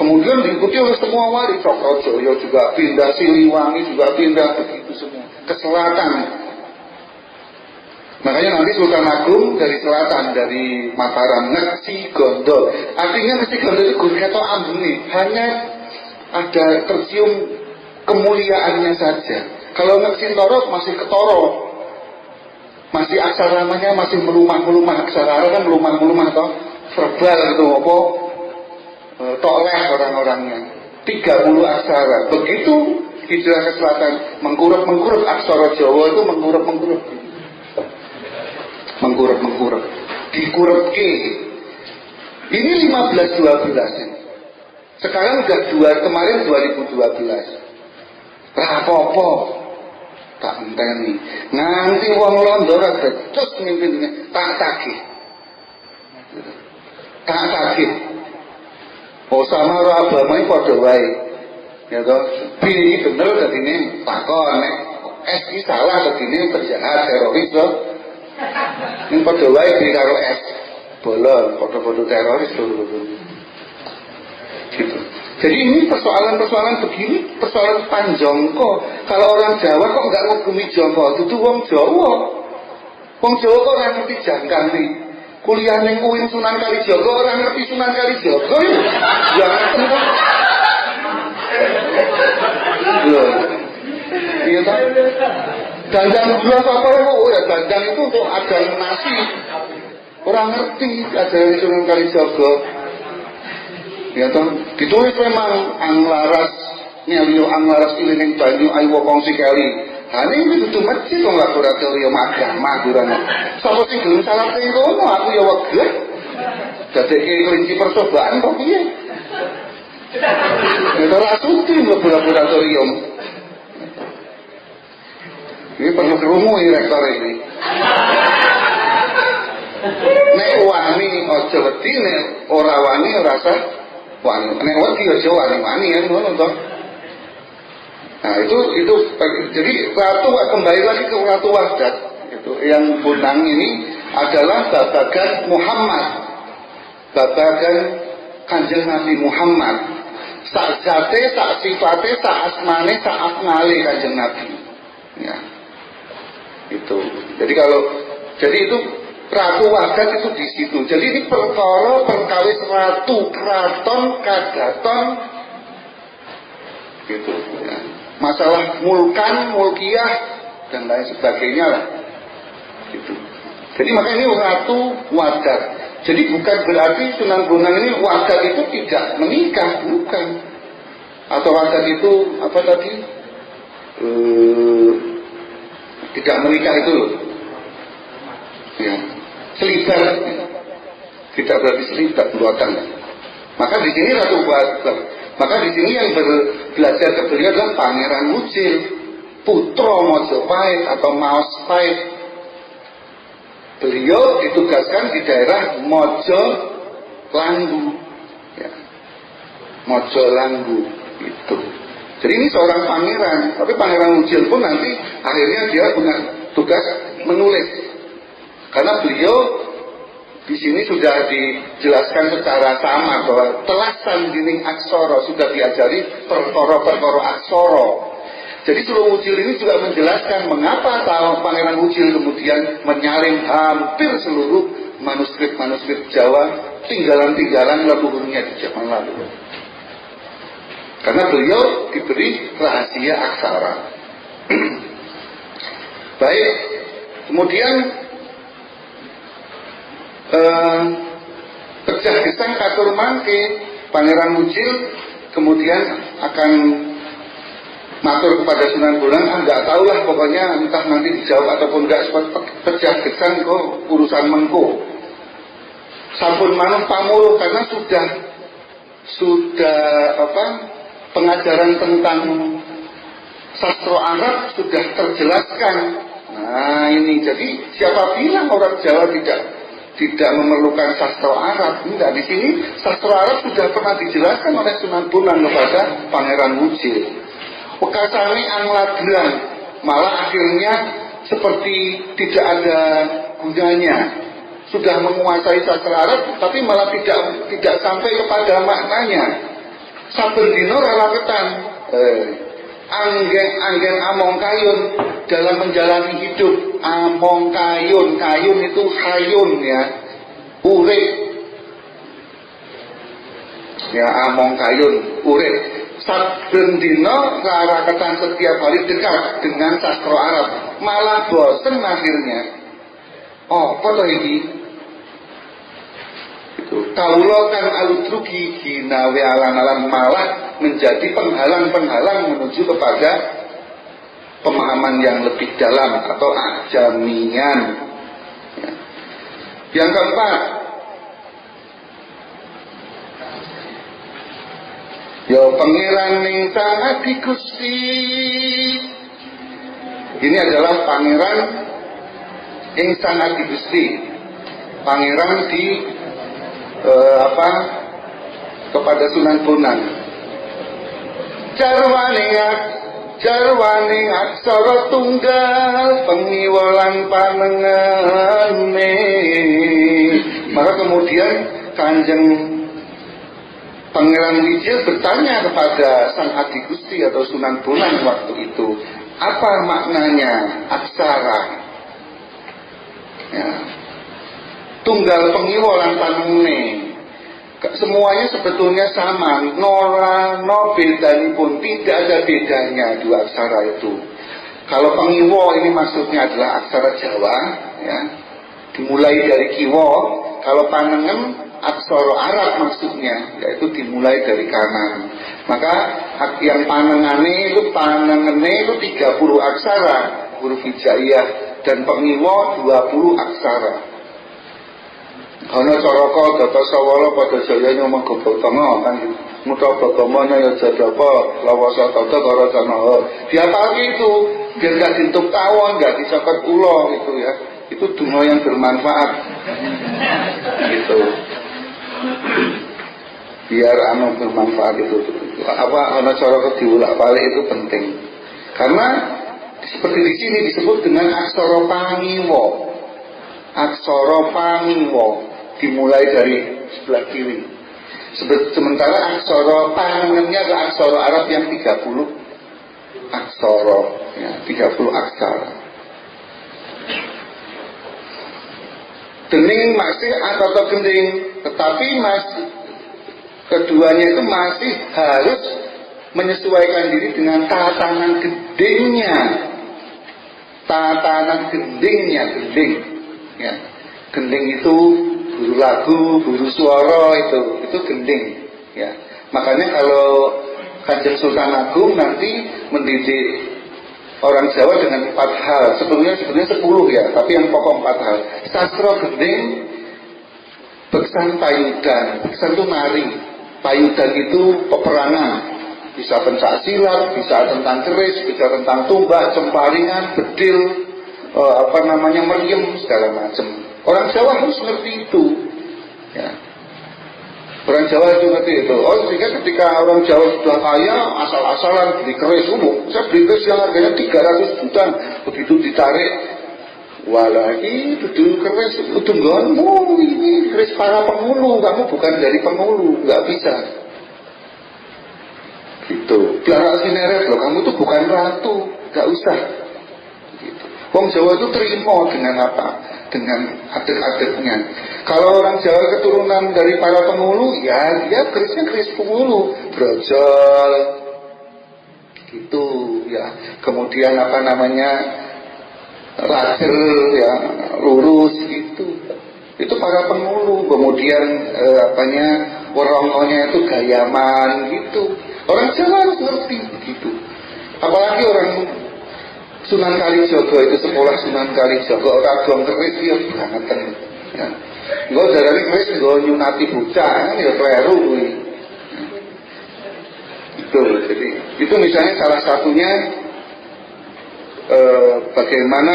Kemudian diikuti oleh semua wali, Cokrojoyo juga pindah, Siliwangi juga pindah, begitu semua ke selatan. Makanya nanti Sultan Agung dari selatan, dari Mataram, Ngesigondo. Artinya Ngesigondo itu gurih atau ambune, hanya ada tercium kemuliaannya saja. Kalau Sintoro masih ketoro, masih aksaramanya masih melumah-melumah. Aksara kan melumah-melumah toh, verbal gitu apa, toleh orang-orangnya. 30 aksara. Begitu hijrah ke selatan, mengkurep-mengkurep aksara Jawa itu mengkurep-mengkurep. Mengkurep-mengkurep. Dikurep ke. Ini 15-12. Sekarang udah kemarin 2012. Rapopo. Tak enteni. Nganti wong londo ora becus mimpinnya. Tak tagih. Tak tagih. Osama karo Obama iki padha wae. Ya toh, pilih bener dadine takon nek iki salah dadine penjahat teroris toh. Ning padha wae pilih karo bolon, padha-padha teroris lho. Gitu. Jadi ini persoalan-persoalan begini, persoalan panjongko. Kalau orang Jawa kok nggak ngugemi jongko, itu wong Jawa. Wong Jawa kok orang ngerti jangkang nih. Kuliah ning UIN Sunan Kalijaga orang ngerti Sunan Kalijaga ya. Jangan kan. Loh. Iya tak? Dandang dua apa ya dandang itu untuk ajaran nasi. Orang ngerti ajaran Sunan Kalijaga. Ya toh, ditulis memang anglaras nyelio anglaras ilining banyu ayo kongsi kali. Hane iki dudu masjid wong laboratorium agama kurang. Sapa sing gelem salah ning kono aku ya wegah. Dadekke kelinci percobaan kok piye? Ya ora sudi laboratorium. Ini perlu kerungu ini rektor ini. Nek wani aja wedi, nek ora wani ora sah wani. Nek wedi aja wani ya ngono toh. Nah itu jadi ratu kembali lagi ke Ratu Wardah. Itu yang Bonang ini adalah babagan Muhammad. Babagan Kanjeng Nabi Muhammad. Sak jate, sak sifate, sak asmane, sak afngale Kanjeng Nabi. Ya. Itu. Jadi itu Ratu Wardah itu di situ. Jadi ini perkawis ratu, keraton, kadaton, gitu. Ya. Masalah mulkan, mulkiyah dan lain sebagainya lah. Gitu. Jadi makanya ini Ratu Wardah. Jadi bukan berarti Sunan Bonang ini Wardah itu tidak menikah, bukan. Atau Wardah itu apa tadi? Tidak menikah itu loh. Ya. Selibat. Tidak berarti selibat buatan. Maka di sini Ratu Wardah. Maka di sini yang belajar ke beliau adalah Pangeran Wujil, putra Mojopahit atau Maospahit. Beliau ditugaskan di daerah Mojolanggu, ya. Mojolanggu itu. Jadi ini seorang pangeran, tapi Pangeran Wujil pun nanti akhirnya dia punya tugas menulis, karena beliau di sini sudah dijelaskan secara sama bahwa telasan dinding aksara sudah diajari perkara-perkara aksara. Jadi Sunan Wujil ini juga menjelaskan mengapa Pangeran Wujil kemudian menyaring hampir seluruh manuskrip Jawa tinggalan-tinggalan leluhurnya di zaman lalu. Karena beliau diberi rahasia aksara. Baik, kemudian pecah gesang katur mangke Pangeran Wujil kemudian akan matur kepada Sunan Bonang, nggak tahu lah pokoknya entah nanti dijawab ataupun enggak, pecah gesang kok urusan mengko sampun manung pamuluh, karena sudah pengajaran tentang sastra Arab sudah terjelaskan. Nah ini jadi siapa bilang orang Jawa tidak memerlukan sastra Arab? Enggak, di sini sastra Arab sudah pernah dijelaskan oleh Sunan Bonang kepada Pangeran Wujil. Pekasane angladran, malah akhirnya seperti tidak ada gunanya. Sudah menguasai sastra Arab, tapi malah tidak sampai kepada maknanya. Saben dina raraketan, anggen among kayun dalam menjalani hidup. Among kayun itu hayun ya, urip ya, among kayun urip. saben dina raraketan setiap hari dekat dengan sastra Arab, malah bosen akhirnya. Oh, apa ini? Itu kaulo kan alutruki ginawe alang-alang malah menjadi penghalang-penghalang menuju kepada pemahaman yang lebih dalam atau ajamian. Ya. Yang keempat, ya pangeran ning sangat di Gusti. Ini adalah pangeran yang sangat di Gusti. Pangeran di kepada Sunan Bonang. Jarwaning aksara tunggal pengiwalan panengane. Maka kemudian Kanjeng Pangeran Wijil bertanya kepada Sang Adi Gusti atau Sunan Bonang waktu itu, apa maknanya aksara? Ya. Tunggal pengiwalan panengane. Semuanya sebetulnya sama, no bedanya pun, tidak ada bedanya dua aksara itu. Kalau pengiwo ini maksudnya adalah aksara Jawa, ya, dimulai dari kiwo. Kalau panengen aksara Arab maksudnya, yaitu dimulai dari kanan. Maka yang panengane itu 30 aksara, huruf hijaiyah, dan pengiwo 20 aksara. Ana caraka data sawala pada jaya nyomong gobotanga kan muta bagamana ya jadapa lawasa tata karo canaha. Diapalke itu biar gak dintuk tawon, gak disokot ulo gitu ya. Itu donga yang bermanfaat. Gitu. Biar bermanfaat itu. Ana caraka diulak-balik itu penting. Karena seperti di sini disebut dengan aksara pangiwa. Aksara pangiwa dimulai dari sebelah kiri. Sementara aksara panengennya adalah aksara Arab yang 30 aksara, ya, 30 aksara. Dening masih atau gending, tetapi masih keduanya itu masih harus menyesuaikan diri dengan tatanan gendingnya. Tatanan gendingnya, gending. Ya. Gending itu guru lagu, guru suara itu gending. Ya. Makanya kalau Kanjeng Sultan Agung nanti mendidik orang Jawa dengan 4 hal. Sebenarnya 10 ya, tapi yang pokok 4 hal. Sastra gending, beksan payudan. Beksan itu nari. Payudan itu peperangan. Bisa pencak silat, bisa tentang keris, bisa tentang tumbak, cemparingan, bedil, meriem, segala macam. Orang Jawa harus ngerti itu. Ya. Orang Jawa itu ngerti itu. Oh, sehingga ketika orang Jawa sudah kaya, asal-asalan beli keris umum. Saya beli keris yang harganya 300 juta. Begitu ditarik, walaki duduk keris itu nggonmu, ini keris para penghulu. Kamu bukan dari penghulu, nggak bisa. Gitu. Biar sineret loh, kamu tuh bukan ratu, nggak usah. Gitu. Wong Jawa itu terima dengan apa? Dengan adat-adatnya. Kalau orang Jawa keturunan dari para penghulu, ya dia kerisnya keris penghulu, brojol, gitu ya. Kemudian lacer, ya, lurus, gitu. Itu para penghulu. Kemudian werongonya itu gayaman, gitu. Orang Jawa harus ngerti begitu. Apalagi orang Sunan Kalijaga itu sekolah Sunan Kalijaga orang dong keris ya banget ya. Enggak dari keris enggak nyunati bocah kan ya kleru kuwi. Itu jadi itu misalnya salah satunya bagaimana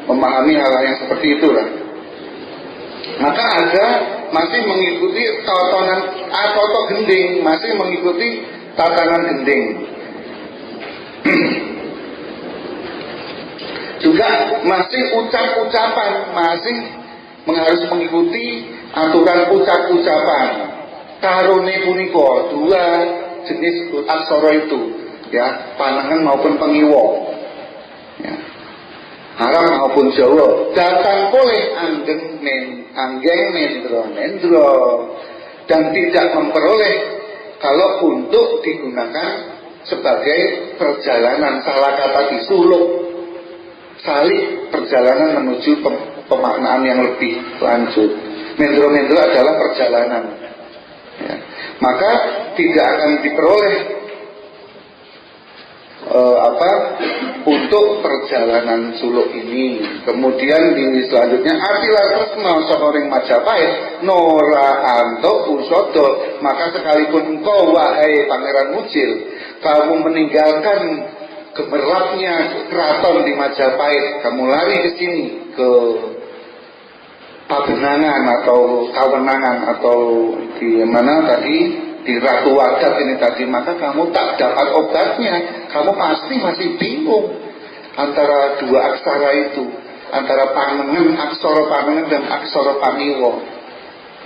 memahami hal yang seperti itulah. Maka ada masih mengikuti tatanan atau gending, masih mengikuti tatanan gending. Juga masih ucap-ucapan, masih harus mengikuti aturan ucap-ucapan. Karone punika 2 jenis aksara itu, ya, panengen maupun pengiwo, ya, Arab maupun Jawa. Datang boleh anggeng nendro, dan tidak memperoleh kalau untuk digunakan sebagai perjalanan, salah kata di suluk salib perjalanan menuju pemaknaan yang lebih lanjut. Mendro-mendro adalah perjalanan, ya. Maka tidak akan diperoleh untuk perjalanan suluk ini. Kemudian di selanjutnya artilah tresno sonoring Majapahit nora anto usodo, maka sekalipun engkau wahai Pangeran Mujil kamu meninggalkan gemerlapnya keraton di Majapahit, kamu lari ke sini ke Pabenangan atau Kawenangan atau di mana tadi di Ratu Wadat ini tadi, maka kamu tak dapat obatnya. Kamu pasti masih bingung antara dua aksara itu, antara Panengen, aksara Panengen dan aksara Paniwo.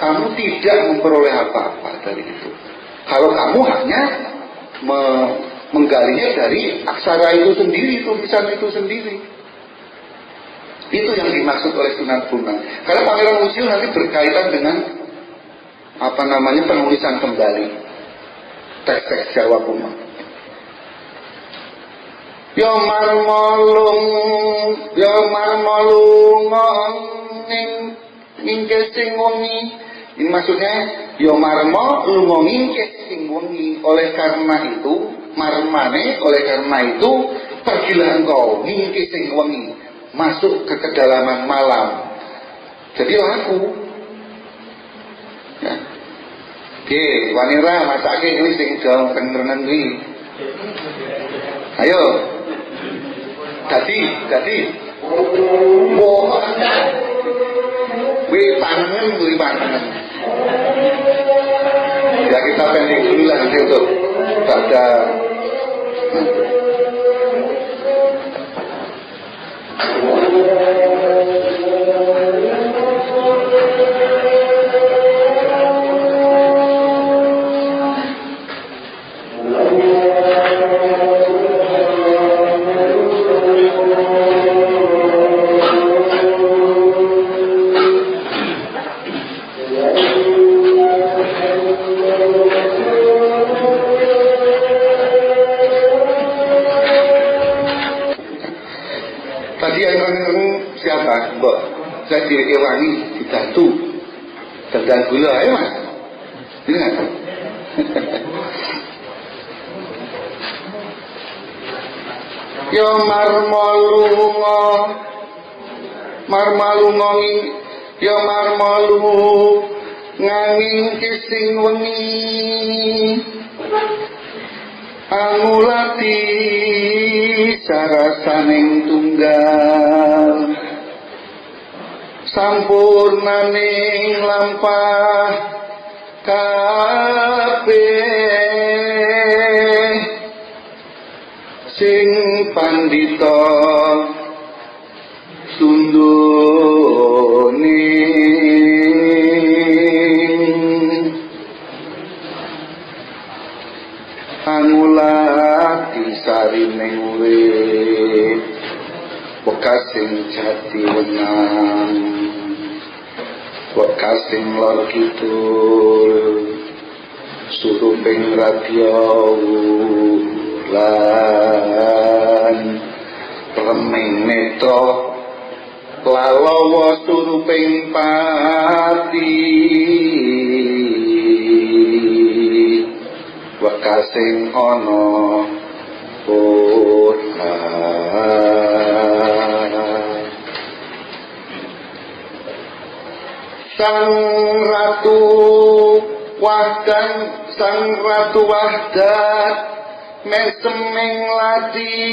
Kamu tidak memperoleh apa-apa dari itu kalau kamu hanya menggalinya dari aksara itu sendiri, tulisan itu sendiri. Itu yang dimaksud oleh Sunan Bonang. Karena Pangeran Mujil nanti berkaitan dengan penulisan kembali teks-teks Jawa kuno. Ya marmolung ngingkes sing wengi. Ini maksudnya ya marmo lunga ngingkes sing wengi. Oleh karena itu marmane, oleh karena itu pergilah engkau ngingkes sing wengi, masuk ke kedalaman malam. Jadi laku. Ya. Oke, wanira masake ini sing dong rengen kuwi. Ayo. Dadi. Kuwi panengen. Ya kita pending dulu lah nanti untuk pada Mbok, saya diewangi dibantu dadal gula ayo Mas. Ini kan. Yo marmalunga yo marmalu nganging kising wengi angulati sarasaning tunggal sampurnaning lampah kabeh sing pandita sundone angulati sarining urip bekas sing jati wenang bekas sing lor kidul suruping radya lan reming netra lalawa suruping pati bekas sing ana Sang Ratu Wahdat meseming lati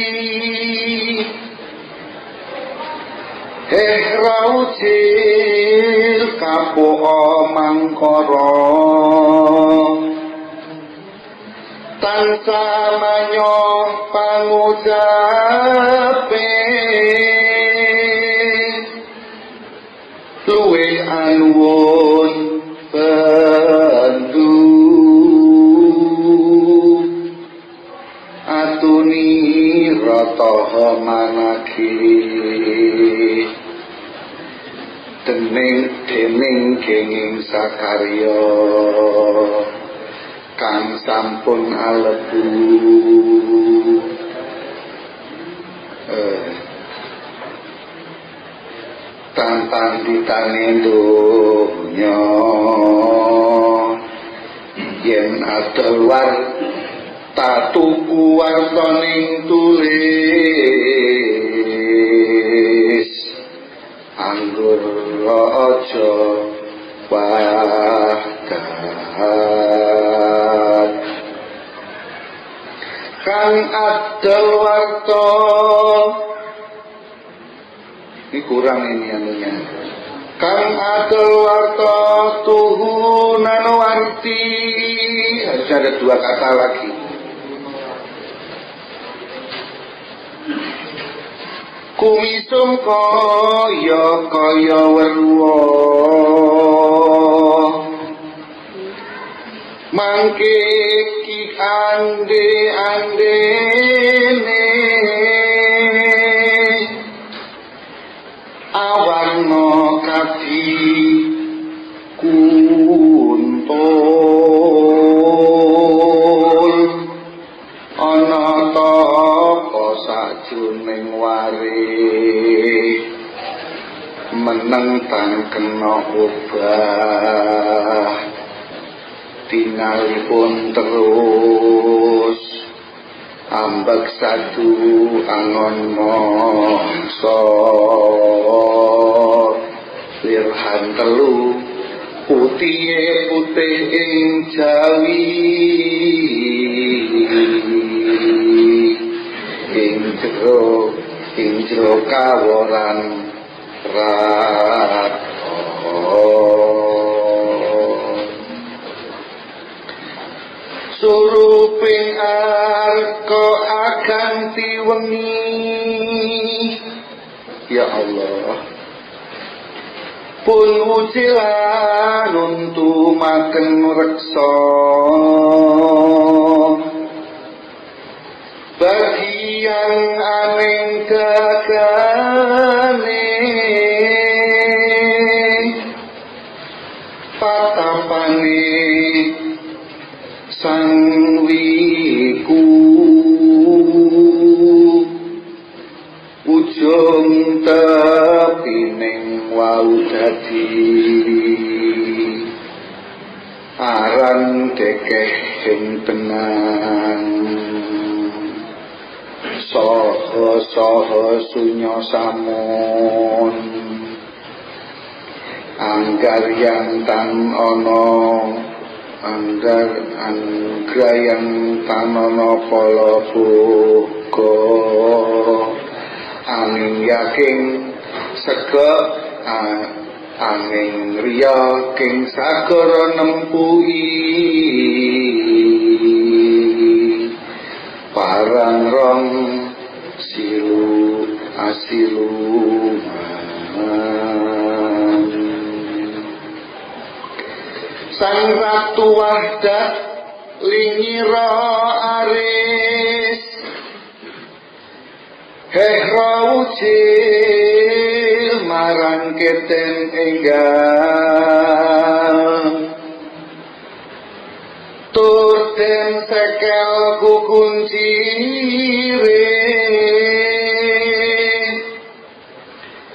raujil kapoa mangkara tansah manyoh pangucape luwih anuwun bantu atuni rata manaki dening kenging sakarya kang sampun alebu tantang ditane donya yen adol warta tuku wartaning tulis anggur aja wadah kang adol warta ini kurang ini anunya kang adol warta tuhunan warti harusnya ada 2 kata lagi kumisum kaya weruwa mangke ki andene awarna kadi kuntul ana tapa sajroning wari meneng tan kena obah tingalipun terus ambek satu angon mongso lirhan telu putih ing jawi ing jero kaworan raton suruping arko akan tiwengi ya Allah pun ujilan untuk makan reksa bagian aning gagane patapane sang wiku ujung tepining wau dadi aran dekeh sing tenang saha sunyo samun anggar yang tan ono anggar yang tan ono pala buka angin yakin sega angin riya king sagara nempuhi parang rong silu asiluman sang ratu wahdah lingira aris ucil marang keten enggal tur den tekel kukuncire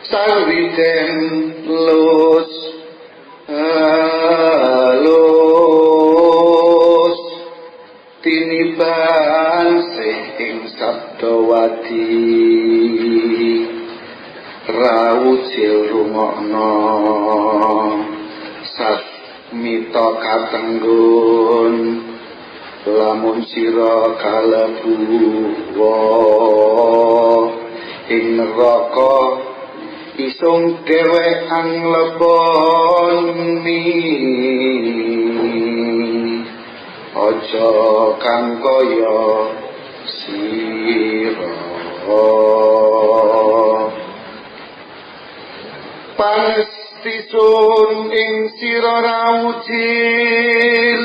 sawiten los tiniban sing sabdawati rawucil rungokno sat mita katenggun lamun sira kalebu ing neraka isung dhewekan leboni aja kang kaya sira pasti sun ing sira rawucil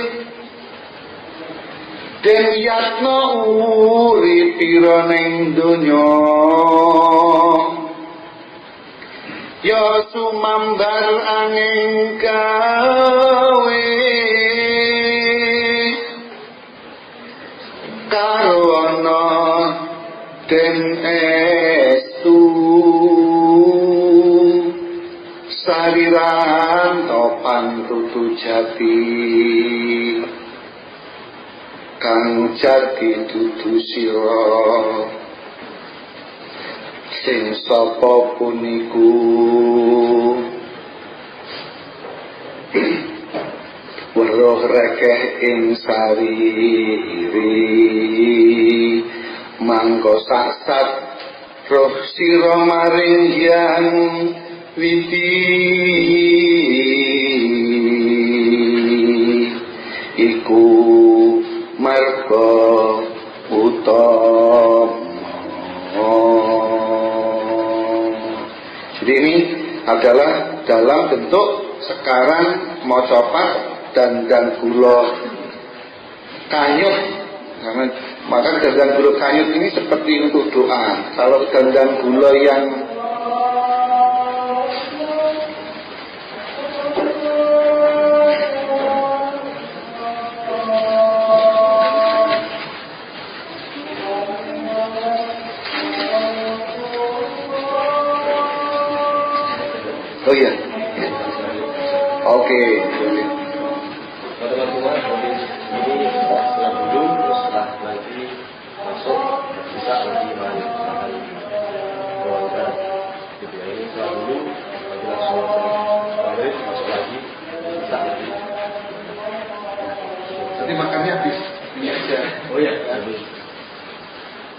den yatno uripira ning donya ya sumambar angin gawe karono den estu sariran topan tutu jati kang jati dudu sira sing sapa puniku weruh rekeh ing sariri mangko saksat roh sira maring yang witi iku marga utama. Jadi ini adalah dalam bentuk sekarang mocopat dan gula kanyut. Maka dandang gula kanyut ini seperti untuk doa. Kalau dandang gula yang oh iya, oke. Teman-teman ini setelah dulu, terus setelah nanti masuk bisa lebih banyak keluarga. Gitu ya, ini setelah dulu nanti langsung balik masuk lagi bisa lebih. Nanti makannya habis ini aja. Oh ya, habis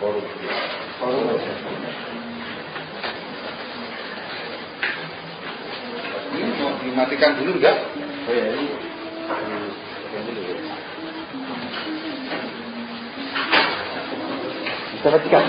forum. Aja. Ini mau dimatikan dulu enggak? Oh ya, ini yang dulu ya. Bisa matikan.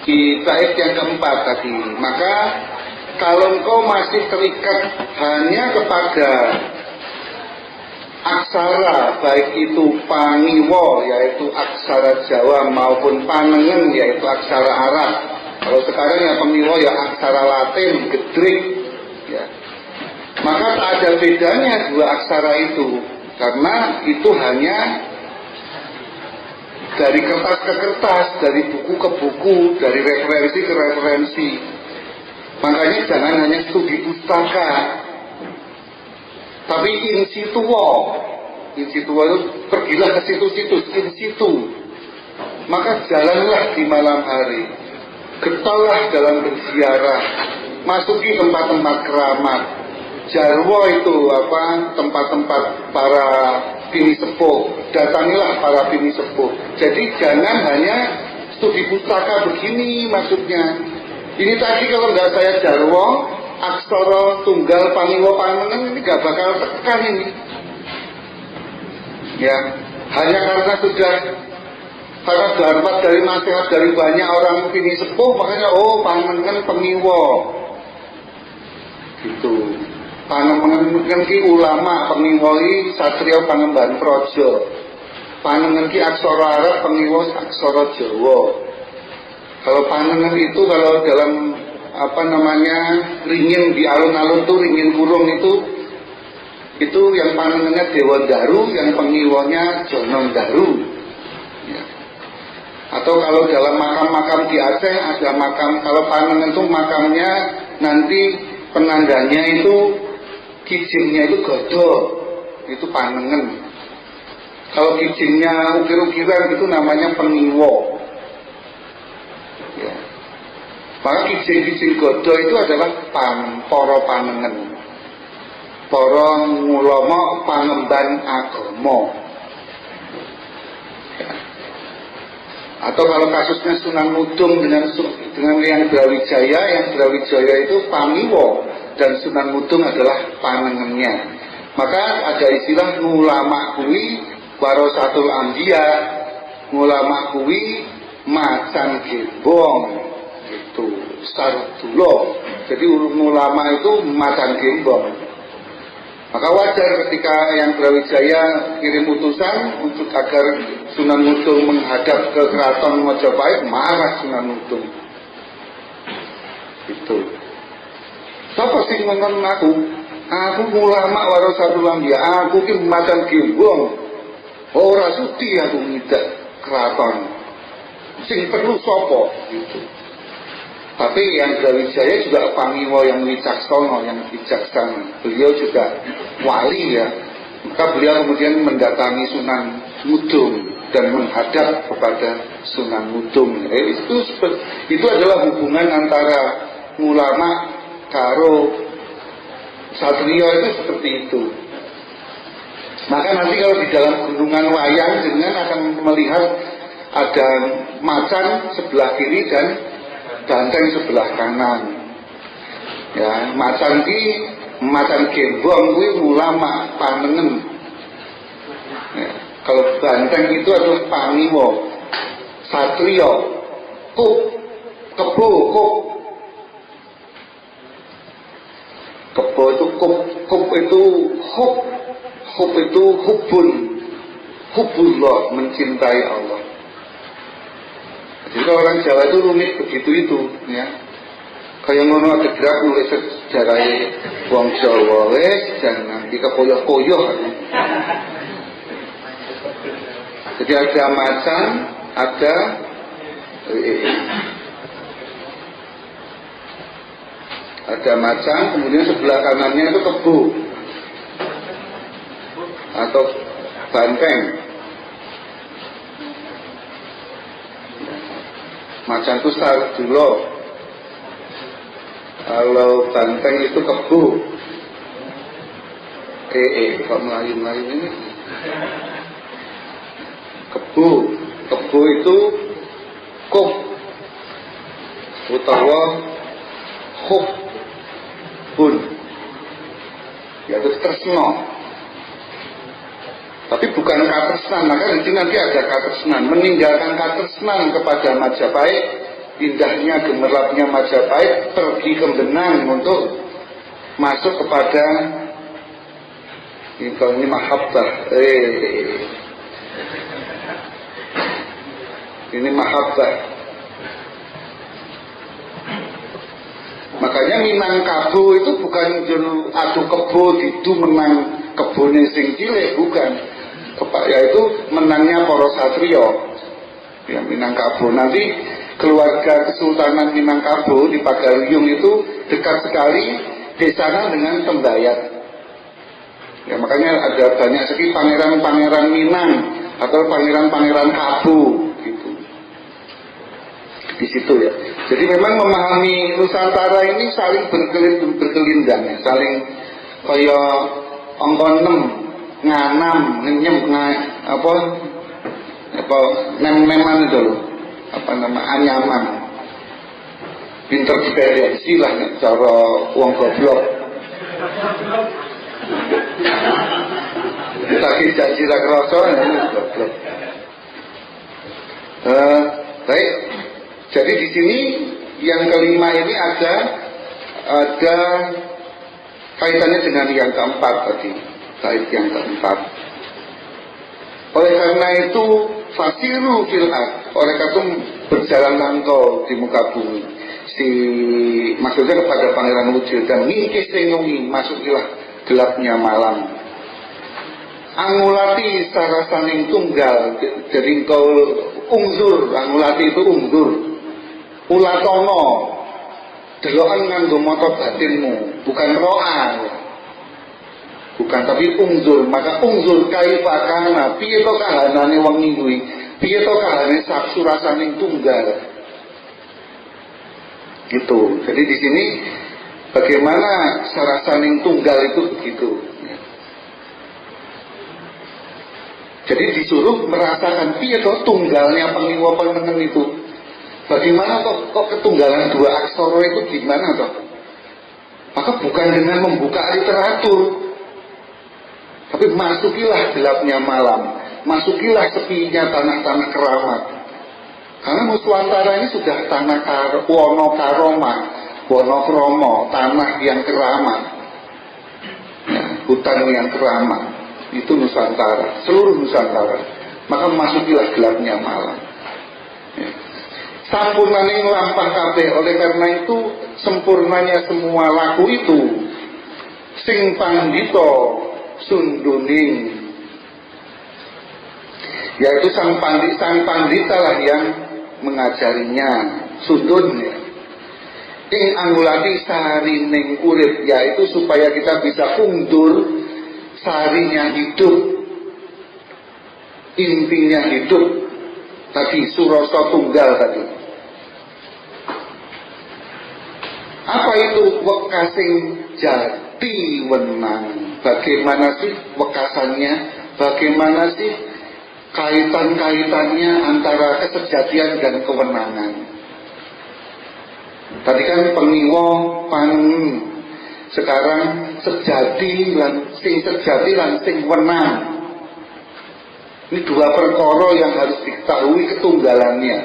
Di bait yang keempat tadi, maka kalau engkau masih terikat hanya kepada aksara, baik itu pangiwo yaitu aksara Jawa maupun panengen yaitu aksara Arab. Kalau sekarang ya pangiwo ya aksara Latin, gedrik ya. Maka tak ada bedanya dua aksara itu, karena itu hanya dari kertas ke kertas, dari buku ke buku, dari referensi ke referensi. Makanya jangan hanya studi pustaka, tapi in situ. In situ itu pergilah ke situs-situs in situ. Maka jalanlah di malam hari, getollah dalam berziarah, masuki tempat-tempat keramat. Jarwo itu tempat-tempat para bini sepuh, datangilah para bini sepuh. Jadi jangan hanya studi pustaka begini maksudnya. Ini tadi kalau nggak saya jarwo, aksara tunggal pangiwo panengen ini nggak bakal tekan ini. Ya, hanya karena sudah dapat dari nasihat dari banyak orang bini sepuh, makanya panengen pengiwo. Gitu. Panengen ki ulama pengiwoi satrio pangemban projo. Panengen ki aksara Arab pengiwo aksara Jawa. Kalau panengen itu kalau dalam ringin di alun-alun tuh ringin kurung itu yang panengennya Dewa Daru, yang pengiwonya Jonon Daru. Ya. Atau kalau dalam makam-makam di Aceh ada makam, kalau panengen itu makamnya nanti penandanya itu kijingnya itu godok, itu panengen. Kalau kijingnya ukir-ukiran itu namanya pengiwo. Ya. Maka kijing-kijing godok itu adalah para panengen, para ngulama pangemban agama. Ya. Atau kalau kasusnya Sunan Mudung dengan yang Brawijaya itu pangiwo dan Sunan Mudung adalah panengennya. Maka ada istilah ngulama kuwi warasatul anbiya, ngulama kuwi macan gembong, gitu, sardulo. Jadi ngulama itu macan gembong. Maka wajar ketika yang Brawijaya kirim utusan untuk agar Sunan Ngudung menghadap ke Keraton Majapahit, marah Sunan Ngudung. Itu. Sapa sing ngomong aku? Aku ulama warasatul anbiya, aku ki macan gembong. Ora sudi aku ngidak keraton. Sing perlu sapa? Gitu. Tapi yang Brawijaya juga pangiwa yang wicaksana, yang bijaksana. Beliau juga wali ya. Maka beliau kemudian mendatangi Sunan Ngudung dan menghadap kepada Sunan Ngudung. Itu adalah hubungan antara ulama karo satria itu seperti itu. Maka nanti kalau di dalam gunungan wayang jenengan akan melihat ada macan sebelah kiri dan banteng sebelah kanan. Ya, macan gembong kuwi ulama panengen. Ya, kalau banteng itu adalah pangiwa, satria, kebo itu kub itu hub itu hubullah, mencintai Allah. Jadi orang Jawa itu rumit begitu ya. Kayak ngono ada gerak nulis sejarah wong Jawa jangan dikepoyoh-poyoh. Jadi ada macan, ada macan, kemudian sebelah kanannya itu kebo atau banteng. Macan itu sardulo, kalau banteng itu kebo. Kok Melayu ini kebo itu kub utawa hub pun, yaitu tresno. Tapi bukan katresnan, maka di sini nanti ada katresnan, meninggalkan katresnan kepada Majapahit, indahnya gemerlapnya Majapahit, pergi ke Benang untuk masuk kepada ini mahabbah. Ini mahabbah. Makanya Minangkabau itu bukan adu kebo didu menang kebone sing cilik, bukan. Yaitu menangnya para satria. Ya, Minangkabau. Nanti keluarga Kesultanan Minangkabau di Pagaruyung itu dekat sekali desana dengan Tembayat. Ya, makanya ada banyak sekali pangeran-pangeran Minang atau pangeran-pangeran Kabo gitu. Di situ ya. Jadi memang memahami Nusantara ini saling berkelindang ya, saling kaya angka 6 nganam ngenyem nem-neman itu loh, anyaman, pinter diferensi lah cara wong goblok. Sakit janji rak rasa ya goblok. Baik. Jadi di sini yang kelima ini ada kaitannya dengan yang keempat tadi. Bait yang keempat. Oleh karena itu fasiru fil ard, oleh karena itu berjalanlah engkau di muka bumi. Maksudnya kepada Pangeran Wujud dan ngikis sengungi, masukilah gelapnya malam. Angulati sarasaning tunggal, jadi engkau ungzur, angulati itu ungzur. Ulatono, delokan nganggo mata batinmu, bukan roa. Bukan, tapi ungzur. Maka ungzur kaifa kana, piye to kahanane wong kuwi, piye to kahanane saksu rasaning tunggal. Gitu. Jadi di sini bagaimana sarasaning tunggal itu begitu. Jadi disuruh merasakan piye to tunggalnya pengiwa penengen itu. Bagaimana kok ketunggalan dua aksara itu gimana toh? Maka bukan dengan membuka literatur, tapi masukilah gelapnya malam, masukilah sepinya tanah-tanah keramat. Karena Nuswantara ini sudah tanah wono karoma, wono kromo, tanah yang keramat. Ya, hutan yang keramat, itu Nusantara, seluruh Nusantara. Maka masukilah gelapnya malam. Ya. Sampurnane lampah kabeh. Oleh karena itu sempurnanya semua laku itu sing pandito sunduning, yaitu sang pandita lah yang mengajarinya, sundun ya. Ing anggulati sarining urip, yaitu supaya kita bisa undur sarinya hidup, intinya hidup tadi, surasa tunggal tadi. Apa itu wekasing jati wenang? Bagaimana sih wekasannya? Bagaimana sih kaitan-kaitannya antara kesejatian dan kewenangan? Tadi kan pengiwo pan, sekarang sejati lan sing wenang. Ini dua perkara yang harus diketahui ketunggalannya.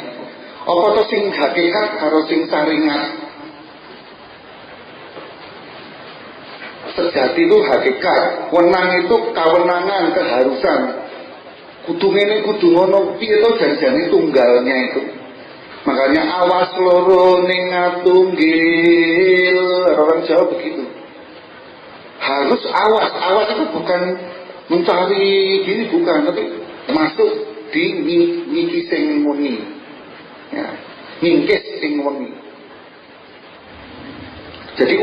Apa to sing hakikat karo sing saringat? Sejati itu hakikat, wenang itu kewenangan, keharusan. Kudu ngene kudu ngono piye to janjane tunggalnya itu. Makanya awas loro ning ngatunggil, orang Jawa begitu. Harus awas, awas itu bukan mencari gini, bukan, tapi masuk di ngiki sing wengi. Ya, ngingkis sing wengi. Jadi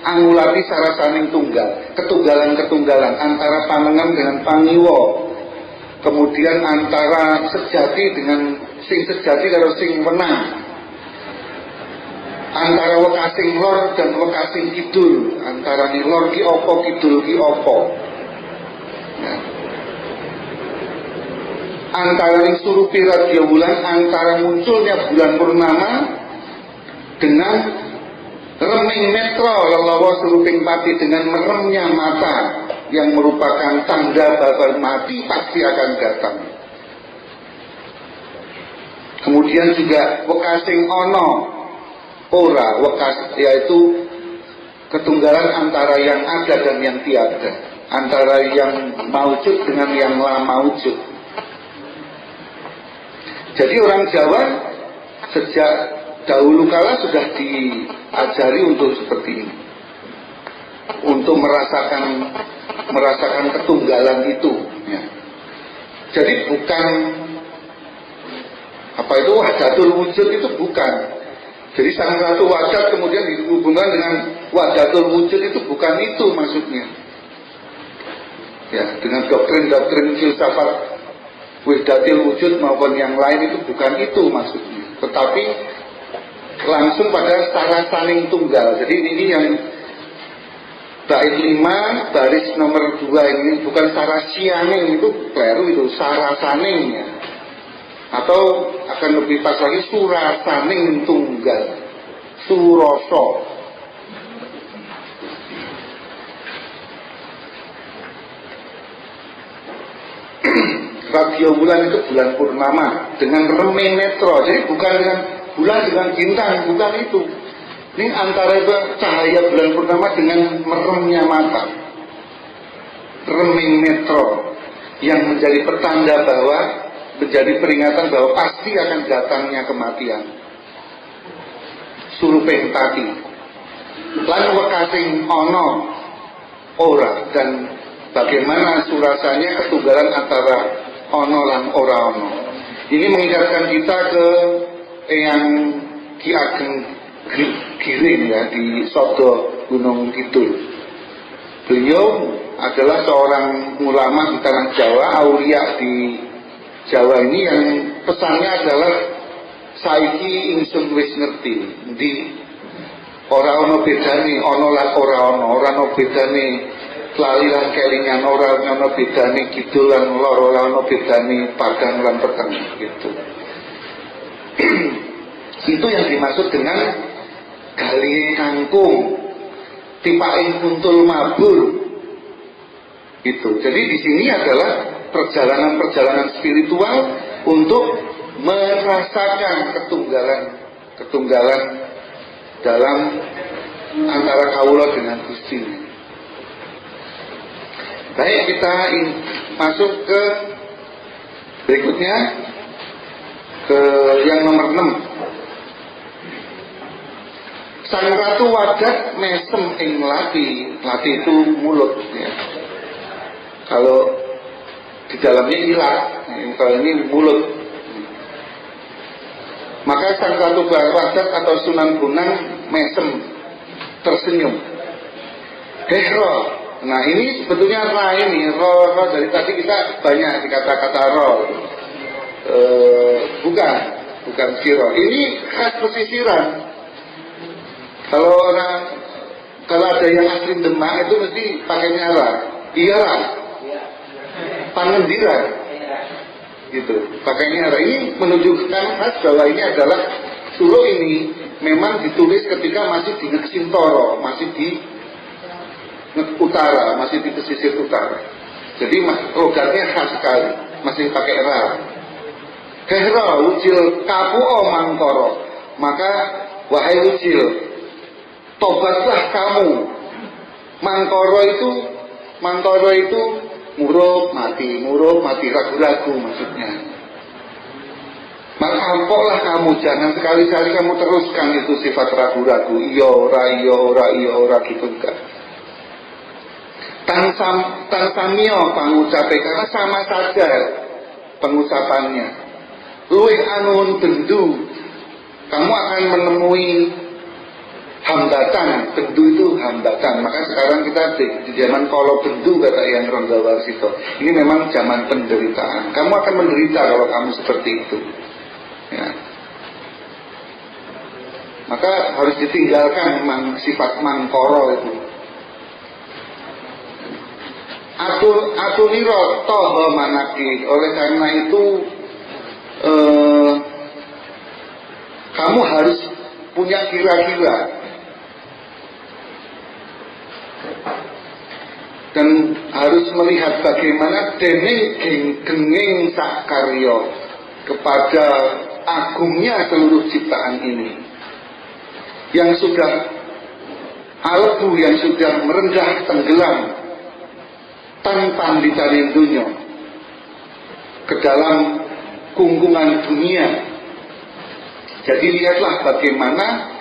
angulati sarasaning tunggal, ketunggalan-ketunggalan antara panengan dengan pangiwo, kemudian antara sejati dengan sing sejati karo sing wenang, antara wekasing lor dan wekasing kidul, antara ni lor ki opo kidul ki opo, ya. Antara ning surupi radio bulan, antara munculnya bulan purnama dengan reming metro lelawa suruping pati, dengan meremnya mata yang merupakan tanda bahwa mati pasti akan datang. Kemudian juga wekasing ono ora, wekas yaitu ketunggalan antara yang ada dan yang tiada, antara yang maujud dengan yang la maujud. Jadi orang Jawa sejak dahulu kala sudah diajari untuk seperti ini, untuk merasakan ketunggalan itu, ya. Jadi bukan apa itu wahdatul wujud, itu bukan. Jadi salah satu wajah kemudian dihubungkan dengan wahdatul wujud, itu bukan itu maksudnya. Ya, dengan doktrin-doktrin filsafat wahdatul wujud maupun yang lain itu bukan itu maksudnya. Tetapi langsung pada sarasaning tunggal. Jadi ini yang bait 5 baris nomor 2 ini bukan sarasianing, itu keliru, itu sarasaning ya. Atau akan lebih pas lagi surasaning tunggal, suroso. Radio bulan itu bulan purnama dengan remeng netro, jadi bukan dengan bulan dengan bintang, bukan itu. Ini antara itu cahaya bulan purnama dengan meremnya mata, remeng netro, yang menjadi pertanda bahwa, menjadi peringatan bahwa pasti akan datangnya kematian. Suruping tati lan wekasing ono ora, dan bagaimana surasanya ketunggalan antara ono lan ora ono. Ini mengingatkan kita ke yang Ki Ageng Giring ya, di Sodo Gunung Kidul. Beliau adalah seorang ulama di tanah Jawa, aulia di Jawa ini, yang pesannya adalah saiki ingsun wis ngerti di ora ono bedane ono lan ora ono bedane lali lan kelingan, ora ono bedane kidul lan lor, ora ono bedane padang lan peteng gitu. Itu yang dimaksud dengan gali kangkung tipaing kuntul mabur itu. Jadi di sini adalah perjalanan-perjalanan spiritual untuk merasakan ketunggalan dalam antara kawula dengan Gusti. Baik, kita masuk ke berikutnya, ke yang nomor 6. Sang ratu wadat mesem ing lati. Lati itu mulut ya. Kalau di dalamnya ilat, kalau ini mulut. Maka sang ratu wadat atau Sunan Bonang mesem, tersenyum. Hehro. Nah ini sebetulnya ra ini, ro dari tadi kita banyak di kata-kata ro. Bukan siro. Ini khas pesisiran. Kalau ada yang asli Demak itu mesti pakainya ra. Iya ra. Pangendira. Gitu. Pakainya ra. Ini menunjukkan khas bahwa ini adalah Suro ini memang ditulis ketika masih di Sintoro, masih di utara, masih di pesisir utara. Jadi logatnya khas sekali, masih pakai ra. Hehra ucil kapuo mangkoro. Maka wahai ucil, tobatlah kamu. Mangkoro itu murup mati, ragu-ragu maksudnya. Maka ampoklah kamu, jangan sekali-kali kamu teruskan itu sifat ragu-ragu. Iyo ora gitu enggak. Tansamio pengucapnya, karena sama saja pengucapannya. Luwih anun bendu, kamu akan menemui hambatan. Bendu itu hambatan. Maka sekarang kita di zaman kalau bendu kata yang Rongga Warsito. Ini memang zaman penderitaan. Kamu akan menderita kalau kamu seperti itu. Ya. Maka harus ditinggalkan sifat mangkoro itu. Atuniro toho manaki. Oleh karena itu kamu harus punya kira-kira dan harus melihat bagaimana dening genging sakaryo kepada agungnya seluruh ciptaan ini yang sudah alebu, yang sudah merendah tenggelam tanpa ditarik dunia ke dalam kungkungan dunia. Jadi lihatlah bagaimana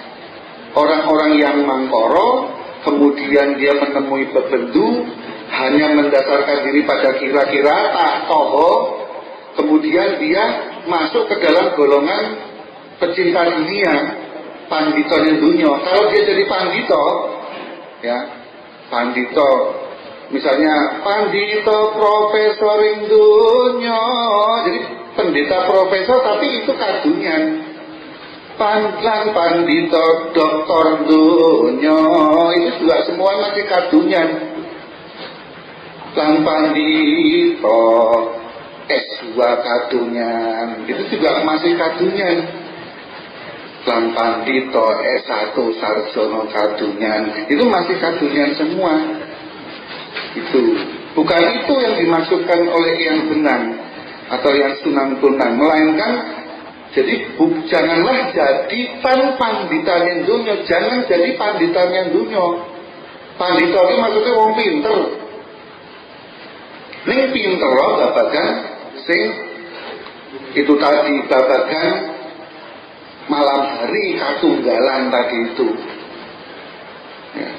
orang-orang yang mangkoro kemudian dia menemui bebendu hanya mendasarkan diri pada kira-kira tak toho, kemudian dia masuk ke dalam golongan pecinta dunia, pandito ning dunya. Kalau dia jadi pandito, ya pandito, misalnya pandito profesor ing dunya, jadi pendeta profesor tapi itu kadunyan. Pandito doktor dunya itu juga semua masih kadunyan. Pandito S2 kadunyan itu juga masih kadunyan. Pandito S1 sarjana kadunyan itu masih kadunyan semua. Itu bukan itu yang dimaksudkan oleh yang Benang atau yang Sunan Bonang, melainkan jadi janganlah jadi pandita yang dunia, jangan jadi pandita yang dunia. Pandita itu maksudnya wong pinter. Ning pinter loh babagan sing itu tadi, babagan malam hari katunggalan tadi itu. Ya.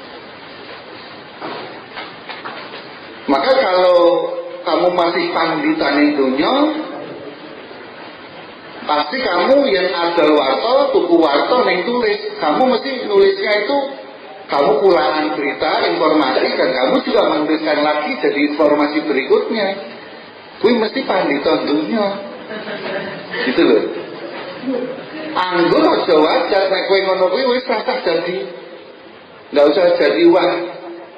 Maka kalau kamu masih pandita yang dunia, pasti kamu yang adal warto, tuku warto neng tulis. Kamu mesti nulisnya itu kamu pulaan berita, informasi, dan kamu juga menuliskan lagi jadi informasi berikutnya. Kui mesti pandita dunia. Gitu loh. Anggur aja wajar nek kowe ngono kuwi wis rasah jadi. Enggak usah jadi wah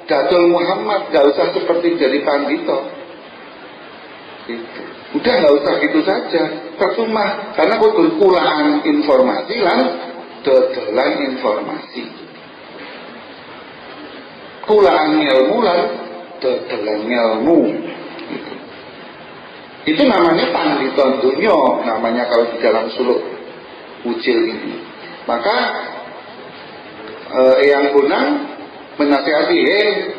Datul Muhammad, enggak usah seperti jadi pandita. Gitu. Udah nggak usah gitu saja, percuma karena kudu kulaan informasi lan dodolan informasi, kulaan ilmu lan dodolan ilmu. Gitu. Itu namanya pandita dunya, namanya kalau di dalam suluk ucil ini. Maka Eyang Bonang menasihati,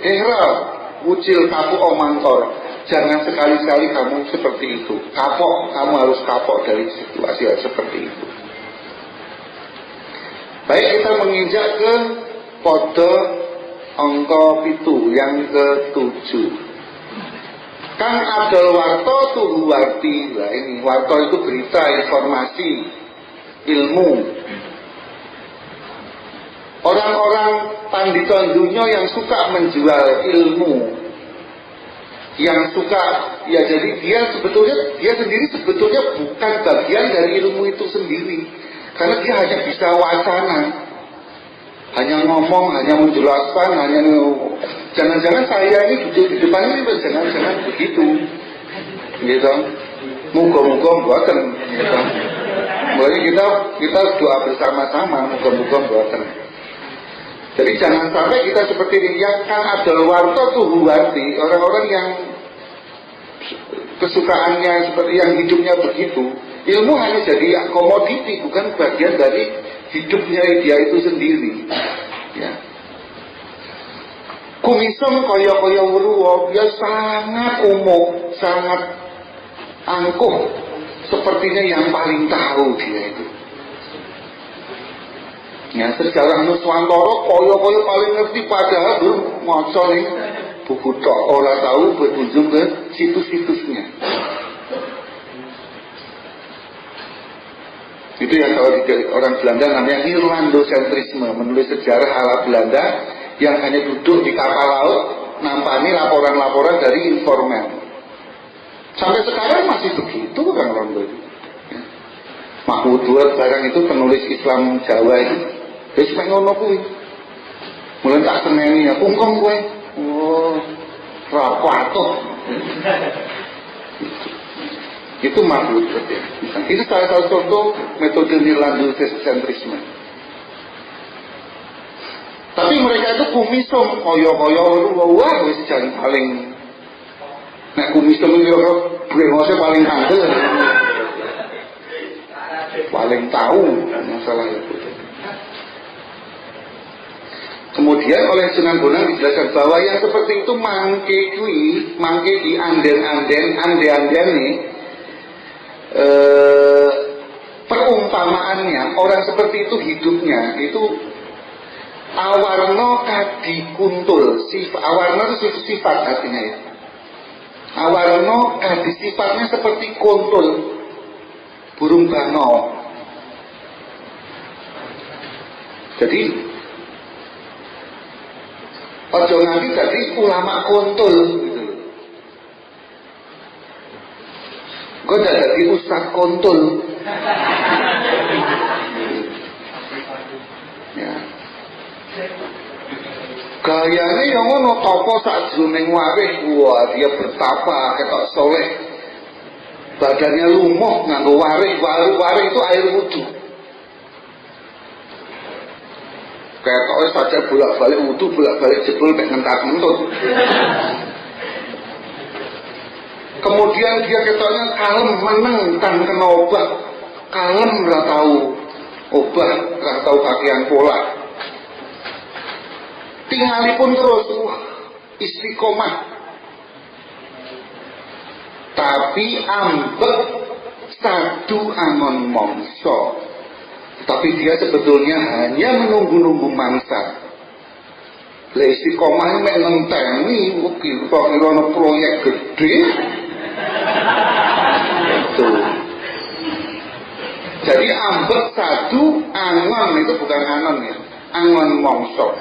Hehra, wucil kapok omantor. Jangan sekali-kali kamu seperti itu. Kapok, kamu harus kapok dari situasi seperti itu. Baik, kita menginjak ke kode angka 7 yang ke-7. Kang Adol Warto Tuhu Warti. Nah ini Warto itu berita, informasi, ilmu. Orang-orang pandita dunia yang suka menjual ilmu, yang suka, ya jadi dia sendiri sebetulnya bukan bagian dari ilmu itu sendiri, karena dia hanya bisa wacana, hanya ngomong, hanya menjelaskan, hanya jangan-jangan saya ini duduk di depan ini jangan-jangan begitu, gitu. Muga-muga buatan, gitu. Mulai kita doa bersama-sama, muga-muga buatan. Jadi jangan sampai kita seperti ini, yang Kang Adol Warto Tuhu Warti, orang-orang yang kesukaannya seperti yang hidupnya begitu, ilmu hanya jadi komoditi, bukan bagian dari hidupnya dia itu sendiri. Ya. Kumisem kaya-kaya weruwa, dia sangat umum, sangat angkuh, sepertinya yang paling tahu dia itu. Ya, sejarah Nuswantara kaya-kaya paling ngerti, padahal belum maca ning buku tok, ora tahu berkunjung ke situs-situsnya. Itu yang kalau orang Belanda namanya Nirlandocentrisme, menulis sejarah ala Belanda yang hanya duduk di kapal laut nampani laporan-laporan dari informan. Sampai sekarang masih begitu orang Londo. Ya. Mahmud Ward barang itu penulis Islam Jawa itu. Wis ngono kuwi. Mulai tak seneni ya, kungkong kowe. Oh, rapatuh. Itu Mahmud Ward ya. Itu salah satu contoh metode Nirlandocentrisme. Tapi mereka itu kumisom, koyo-koyo wah wis jan paling. Nek kumisom iki ora brengose paling kandel. Paling tahu masalah itu. Kemudian oleh Sunan Bonang dijelaskan bahwa yang seperti itu mangke di ande-anden nih, perumpamaannya orang seperti itu hidupnya itu awarno kadi kuntul. Awarno itu sifat artinya ya. Awarno kadi sifatnya seperti kuntul, burung bano. Jadi ojo nganti jadi ulama kuntul gitu. Gue udah jadi ustaz kuntul. Ya. Gayane yang ngono topo sak jroning warih, wah dia bertapa ketok soleh. Badannya lumpuh nganggo warih itu air wudu. Ketoknya saja bolak-balik wudu, bolak-balik jebol mek ngentak-ngentut. Kemudian dia ketoknya kalem meneng tan kena obat. Kalem ora tahu obat, ora tahu kakian pola. Tinggalipun terus istiqomah. Tapi ambek sadu angon mongso. Tapi dia sebetulnya hanya menunggu-nunggu mangsa. Lah istiqomah mek ngenteni kira-kira proyek gede. Itu. Jadi ambek sadu angon itu bukan anon ya. Angon mongso.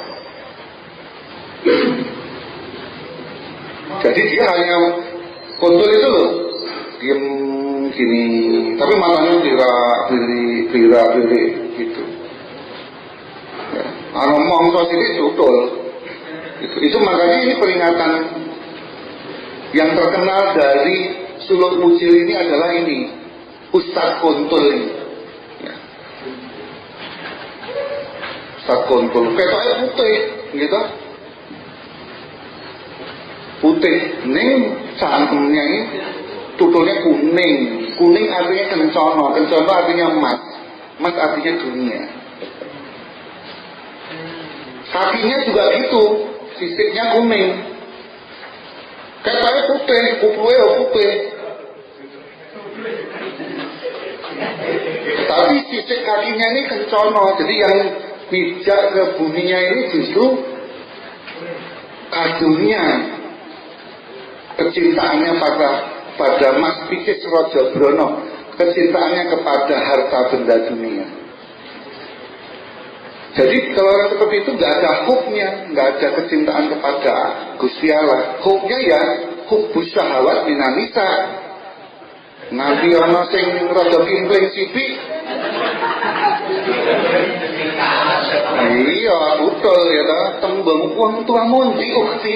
Jadi dia hanya kontrol itu loh, diem gini, tapi matanya bira gitu. Ya. Anu mongso sini tutul. Itu makanya ini peringatan yang terkenal dari Suluk Mucil ini adalah ini Ustadz Kontul ini. Ya. Ustadz Kontul, ketoknya putih, gitu. Putih, ning cangkemnya ini tutulnya kuning. Kuning artinya kencono, kencono artinya emas, emas artinya dunia. Kakinya juga gitu, sisiknya kuning. Katanya putih, kupunya putih. Tapi sisik kakinya ini kencono, jadi yang pijak ke buminya ini justru kadunya, kecintaannya pada Mas Pikis Rojobrono, kecintaannya kepada harta benda dunia. Jadi kalau orang seperti itu nggak ada hubnya, nggak ada kecintaan kepada Gusti Allah. Hubnya ya hubbus syahawat minanisa. Nanti orang sing rada pimpling sipik. Iya, betul ya ta, tembang uang tua monti ukti.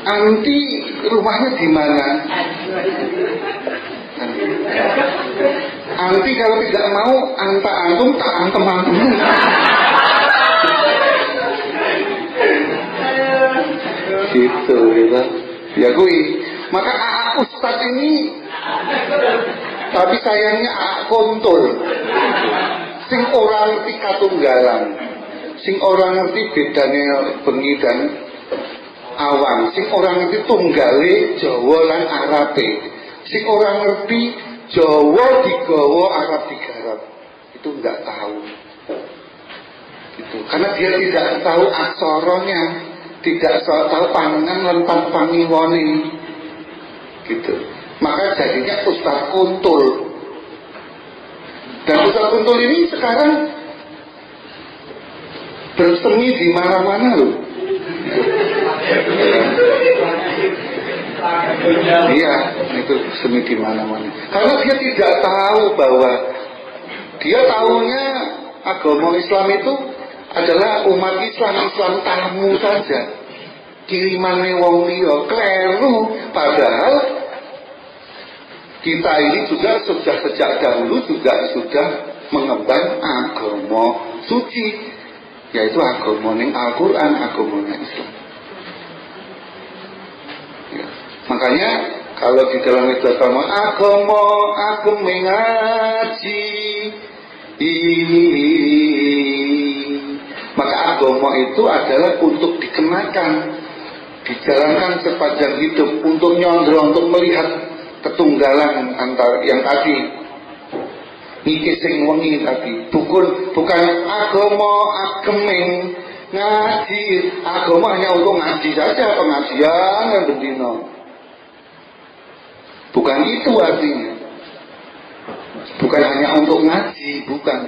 Anti rumahnya di mana? Anti kalau tidak mau anta antum tak antem antum. Gitu gitu. Ya kui. Maka Ustadz ini, tapi sayangnya kontul. Sing orang ngerti katunggalan, sing orang ngerti bedanya bengi dan awan, sing orang ngerti tunggale Jawa lan Arabe, sing orang ngerti Jawa digawa Arab digarap, itu nggak tahu. Gitu. Karena dia tidak tahu aksaranya, tidak tahu panengan lan pangiwone. Gitu. Maka jadinya Ustaz kuntul. Dan Ustaz kuntul ini sekarang bersemi di mana-mana loh. Iya, itu semi di mana-mana. Karena dia tidak tahu bahwa dia tahunya agama Islam itu adalah umat Islam tamu saja. Kiriman wong liya, kleru. Padahal kita ini juga sudah sejak dahulu juga sudah mengemban agama suci, yaitu agama ning Al-Quran, agama Islam. Ya. Makanya kalau di dalam itu agama ngaji, maka agama itu adalah untuk dikenakan, dijalankan sepanjang hidup, untuk nyondro, untuk melihat ketunggalan antara yang tadi niki sing wengi tadi, bukan agama agemeng ngaji, agama hanya untuk ngaji saja, pengajian dan bendino, bukan itu artinya, bukan hanya untuk ngaji, bukan.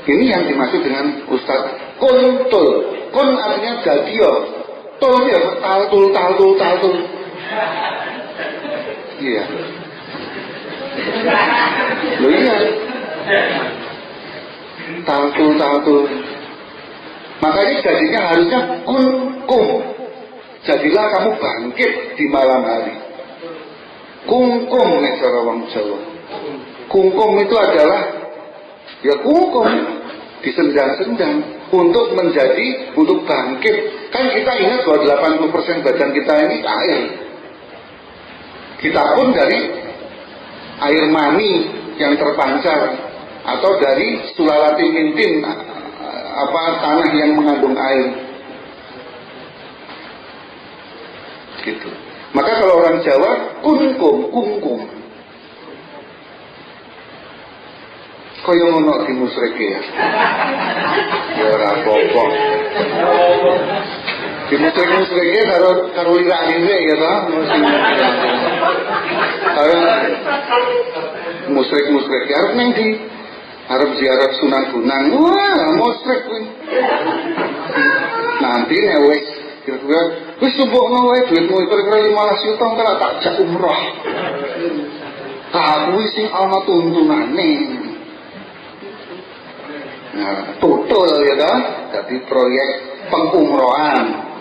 Ini yang dimaksud dengan Ustaz kuntul. Kun artinya jadi, tul ya taltul. Iya. Loh iya. Taltul. Makanya jadinya harusnya kum. Jadilah kamu bangkit di malam hari. Kungkum nek cara wong Jawa. Kungkum itu adalah ya kungkum disendang-sendang untuk bangkit. Kan kita ingat bahwa 80% badan kita ini air. Kita pun dari air mani yang terpancar atau dari sulalati mintin, tanah yang mengandung air. Gitu. Maka kalau orang Jawa kungkum. Kaya ngono di musreke ya. Ya ora apa-apa. Di musreke karo lirak-lirik ya ta, musrek arep ning ndi? Arep ziarah Sunan Gunung. Wah, musrek kuwi. Nanti nek kira-kira wis tumbukno wae duitmu kira-kira 15 juta kalau tak jak umroh. Kuwi sing ana tuntunane. Nah, tutul ya kan? Jadi proyek pengumrohan.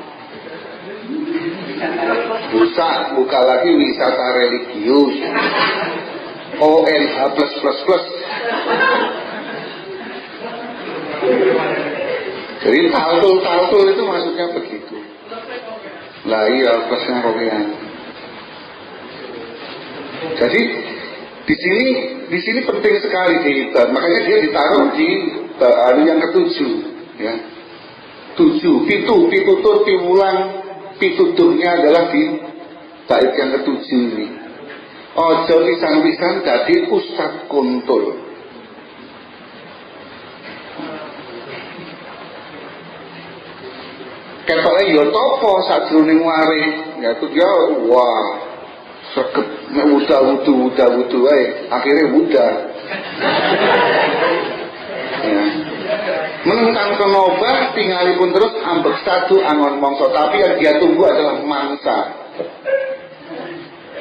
Buka lagi wisata religius. ONH plus. Jadi taltul itu maksudnya begitu. Lah iya plusnya kopian. Jadi di sini penting sekali makanya dia ditaruh di yang ketujuh, ya. 7, pitutur, piwulang, pituturnya adalah di bait yang ketujuh ini. Ojo pisan-pisan dadi Ustaz Kuntul. Ketoke ya topo sajroning waris, ya itu dia wah sregep nek wuda ae akhirnya wuda. Ya. Menentang kenobah tinggalipun terus ambek satu angon mongso, tapi yang dia tunggu adalah mangsa.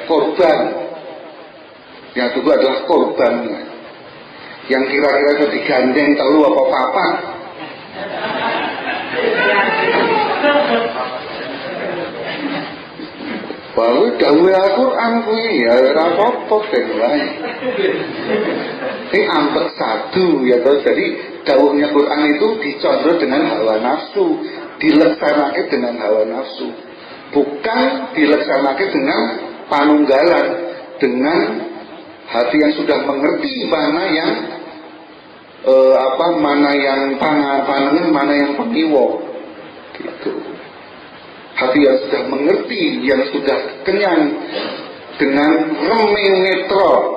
Korban. Yang tunggu adalah korbannya. Yang kira-kira itu digandeng telu apa papat. Baru dawuh Al-Qur'an kuwi ya ora apa-apa ben wae. Sing ambek satu ya toh. Jadi dawuhnya Quran itu dicondro dengan hawa nafsu, dileksanake dengan hawa nafsu. Bukan dileksanake dengan panunggalan, dengan hati yang sudah mengerti mana yang mana yang panengen, mana yang pengiwo. Gitu. Hati yang sudah mengerti, yang sudah kenyang dengan reme netro,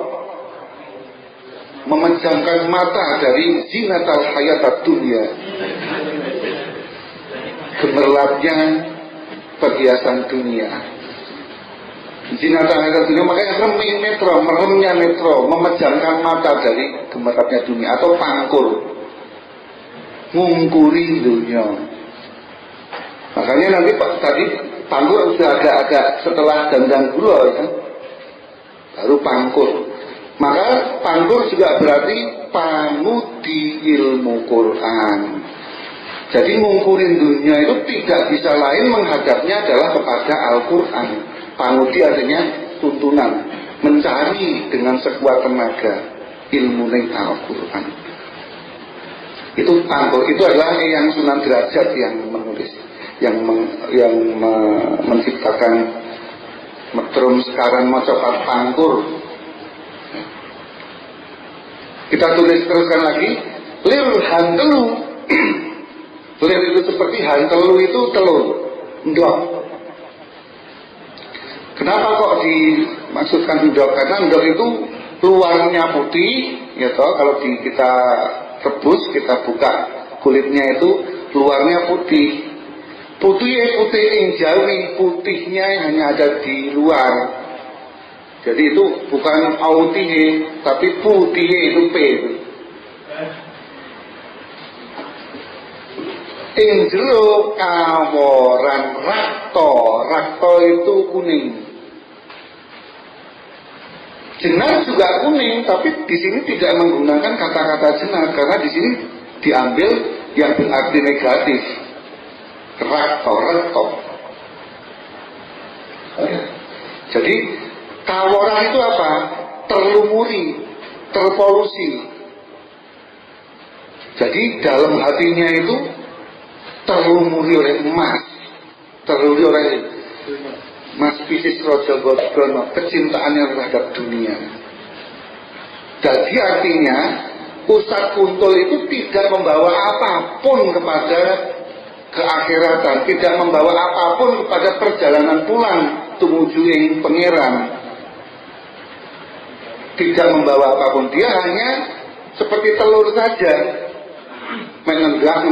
memejamkan mata dari zinatal hayatat dunia, gemerlapnya perhiasan dunia. Zinatal hayatat dunia, makanya reme netro, meremnya netro, memejamkan mata dari gemerlapnya dunia, atau pangkur, ngungkuri dunia. Makanya nanti tadi pangkur sudah agak setelah dandang gula ya, baru pangkur. Maka pangkur juga berarti pangudi ilmu Quran. Jadi ngungkurin dunia itu tidak bisa lain menghadapnya adalah kepada Al-Quran. Pangudi artinya tuntunan, mencari dengan sekuat tenaga ilmu Al-Quran. Itu pangkur, itu adalah yang Sunan Derajat yang menulis, yang menciptakan metrum sekarang macapat pangkur. Kita tulis teruskan lagi, lir hantelu. Lir itu seperti hantelu itu telur, ndok. Kenapa kok dimaksudkan ndok? Karena ndok itu luarnya putih, ya toh. Kalau kita rebus, kita buka kulitnya itu luarnya putih. Putihnya putih yang jawi, putihnya hanya ada di luar. Jadi itu bukan autihe, tapi putihnya itu P. Ing jero kaworan rakto itu kuning. Jenar juga kuning, tapi di sini tidak menggunakan kata-kata jenar karena di sini diambil yang berarti negatif. Rakto. Jadi kaworan itu apa? Terlumuri, terpolusi. Jadi dalam hatinya itu terlumuri oleh emas, terlumuri oleh Mas Piscis Rojo Gono, kecintaannya terhadap dunia. Jadi artinya Ustadz Kuntul itu tidak membawa apapun kepada keakhiratan, tidak membawa apapun kepada perjalanan pulang tumuju ing pangeran, tidak membawa apapun. Dia hanya seperti telur saja, mengendap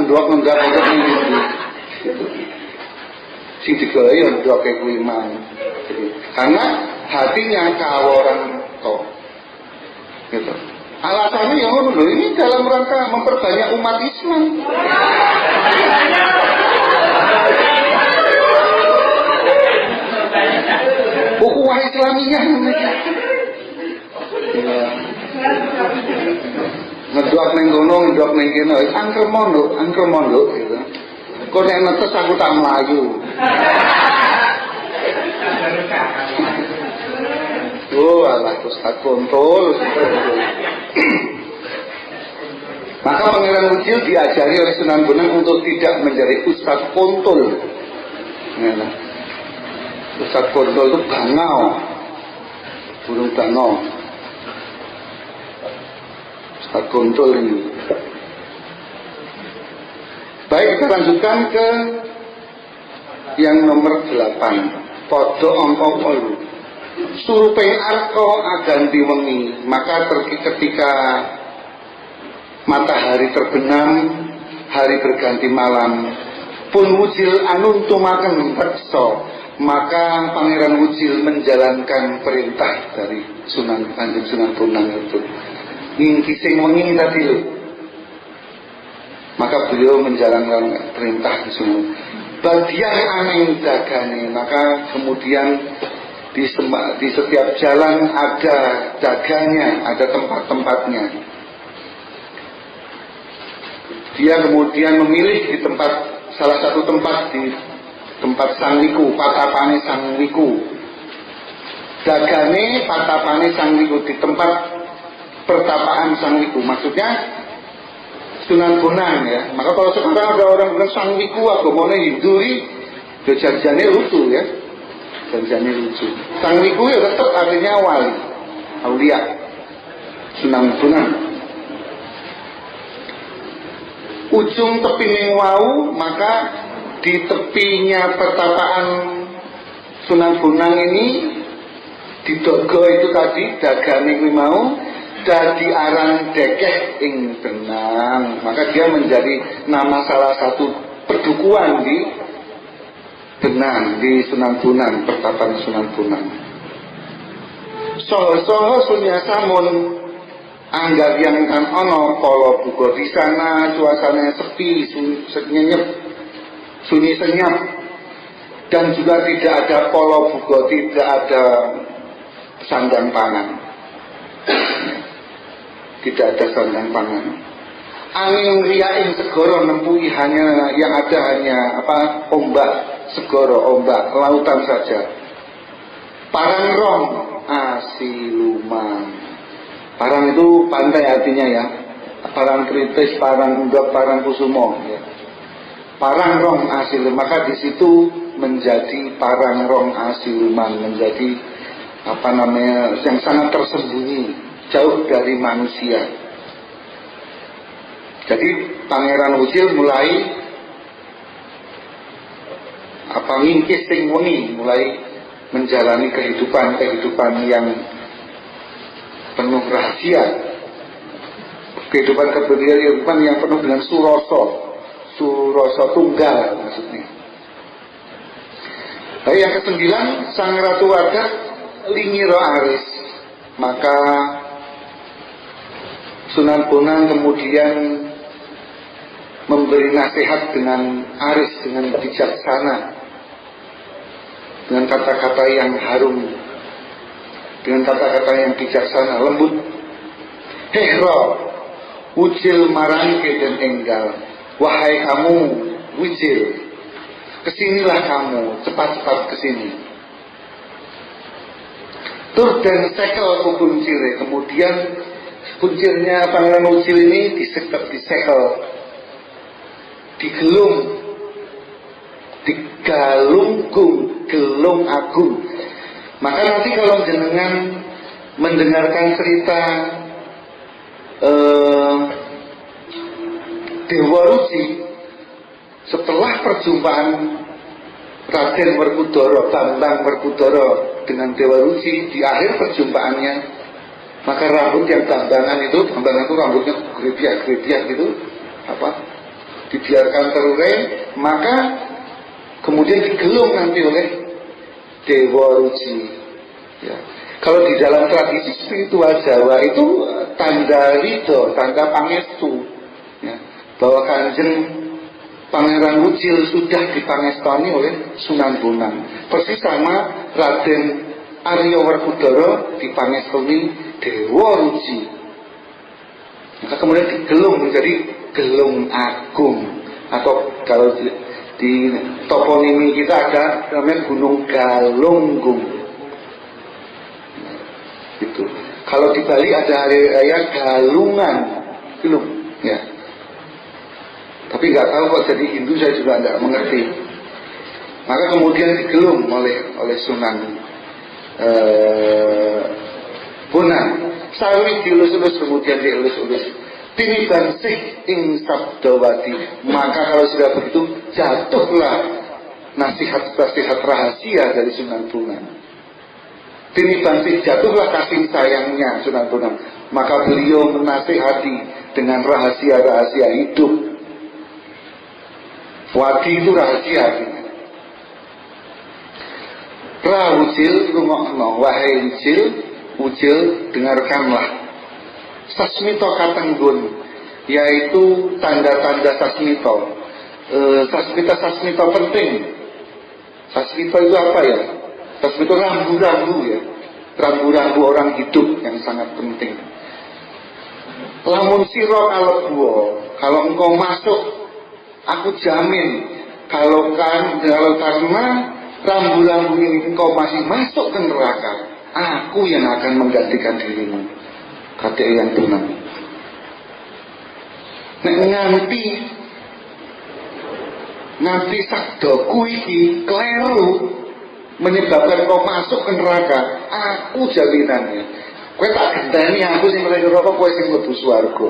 sing digawe yo ndok kuwi mang. Karena hatinya kaworan to. Gitu. Alasannya yang ngono lho, ini dalam rangka memperbanyak umat Islam. Ukhuwah Islamiyah namanya. Ngedok ning kono, ngedok ning kene, angker mondok gitu. Kok nek netes aku tak mlayu. Oh, alah Ustaz Kuntul. Maka Pangeran Wujil diajari oleh Sunan Bonang untuk tidak menjadi Ustaz Kuntul. Ustadz Kontol itu bangau, burung bangau. Ustadz Kontol ini. Baik, kita lanjutkan ke yang nomor 8. Podo angka 8. Suruping arko aganti wengi, maka ketika matahari terbenam, hari berganti malam, pun Wujil anuntumaken reksa, maka Pangeran Wujil menjalankan perintah dari Kanjeng Sunan Bonang itu. Ngingkising wengi tadi loh. Maka beliau menjalankan perintah di Sunan. Bagian aneh jagane, maka kemudian di setiap jalan ada jaganya, ada tempat-tempatnya. Dia kemudian memilih di salah satu tempat di tempat Sang Wiku, patapane Sang Wiku. Dagane patapane Sang Wiku di tempat pertapaan Sang Wiku. Maksudnya Sunan Bonang ya. Maka kalau sekarang ada orang bilang Sang Wiku agamanya Hindu, itu janjiannya lucu ya. Janjiannya lucu. Sang Wiku ya tetap artinya wali, aulia. Sunan Bonang. Ujung tepining wau, maka di tepinya pertapaan Sunan Bonang ini di Dogo itu tadi dagane kuwi mau dadi aran dekeh ing benang, maka dia menjadi nama salah satu perdukuan di Benang, di Sunan Bonang, pertapaan Sunan Bonang. Soho-soho sunya samun anggap yang kan ono polo buka di sana, suasananya sepi, sunyi senyap, dan juga tidak ada polo buka, tidak ada sandang pangan, tidak ada sandang pangan. Angin riain segoro nempuhi hanya yang ada hanya ombak segoro, ombak lautan saja. Parang rong asiluman. Parang itu pantai artinya ya. Parang kritis, parang undok, parang kusumo ya. Parang rong asiluman, maka di situ menjadi parang rong asiluman, menjadi yang sangat tersembunyi, jauh dari manusia. Jadi Pangeran Wujil mulai ngingkis sing wengi, mulai menjalani kehidupan yang penuh rahasia, kehidupan yang penuh dengan suroso tunggal maksudnya. Lalu yang ke-9, Sang Ratu Wardah lingiro aris, maka Sunan Bonang kemudian memberi nasihat dengan aris, dengan bijaksana, dengan kata-kata yang harum, dengan kata-kata yang bijaksana, lembut. Hehro Wujil marangke dan enggal, wahai kamu Wujil, kesinilah kamu, cepat-cepat kesini. Tur dan sekel kuncire, kemudian kuncirnya Pangeran Wujil ini disekel, digelung, gelung agung. Maka nanti kalau jenengan mendengarkan cerita Dewa Ruci setelah perjumpaan Raden Werkudara, Bambang Werkudara dengan Dewa Ruci, di akhir perjumpaannya, maka rambut yang Bambangan itu rambutnya gerebiak gitu, dibiarkan terurai, maka kemudian digelung nanti oleh Dewa Ruci ya. Kalau di dalam tradisi spiritual Jawa itu tanda ridho, tanda pangestu ya, bahwa Kanjeng Pangeran Wujil sudah dipangestoni oleh Sunan Bonang, persis sama Raden Arya Werkudara dipangestoni Dewa Ruci. Maka kemudian digelung menjadi gelung agung, atau kalau di toponimi kita ada namanya Gunung Galunggung. Gitu. Kalau di Bali ada hari Galungan, belum ya. Tapi nggak tahu kok jadi Hindu, saya juga nggak mengerti. Maka kemudian digelung oleh Sunan Bonang. Sawi dielus-elus, kemudian dielus-elus. Tiniban sih ing sabdawati. Maka kalau sudah begitu, jatuhlah nasihat-nasihat rahasia dari Sunan Bonang. Tiniban sih, jatuhlah kasih sayangnya Sunan Bonang. Maka beliau menasihati dengan rahasia-rahasia hidup. Wadi itu rahasia. Rawujil rungokno, wahai ujil dengarkanlah. Sasmito katenggun, yaitu tanda-tanda sasmito. Sasmito penting. Sasmito itu apa ya? Sasmito rambu-rambu ya. Rambu-rambu orang hidup yang sangat penting. Lamun siro kalau engkau masuk, aku jamin kalau karena rambu-rambu ini engkau masih masuk ke neraka, aku yang akan menggantikan dirimu. Kata yang benar. Nganti sabdaku iki keliru menyebabkan kau masuk ke neraka, aku jaminannya. Kowe tak genteni aku sing mlebu neraka, kowe sing mlebu swarga.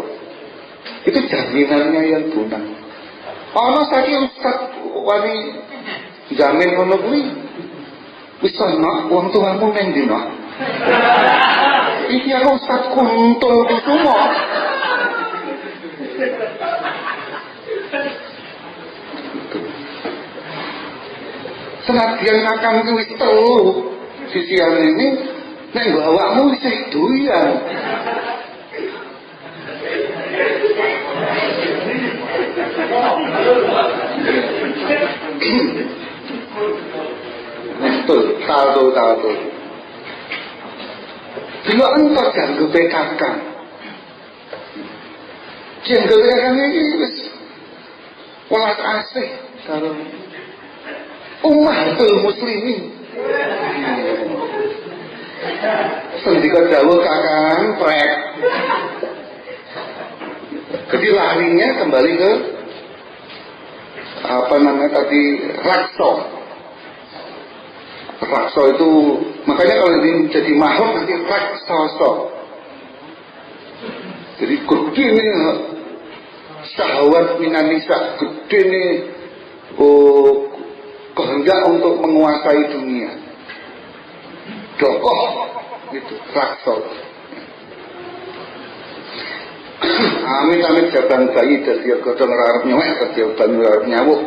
Itu jaminannya yang benar. Ana saiki ustaz wani jamin ngono kuwi. Wis ana wong tuamu nang ndi no? Iki aku Ustaz Kuntul Kusumo. Senadyan akan wis telu sisian ini nek awakmu wis doyan. Tahu. Bila entar ganggu PKK, ganggu PKK ini welas asih karo umatul muslimin. Sendika dawuh kakang prek. Jadi larinya kembali ke tadi Rakso itu, makanya kalau ini jadi makhluk nanti raksoso. Jadi gede nih syahwat minanisa, gede nih kehendak untuk menguasai dunia. Dokoh gitu, rakso. Amit-amit jabang bayi dari godong rarap nyawek, dari ban rarap nyawuk.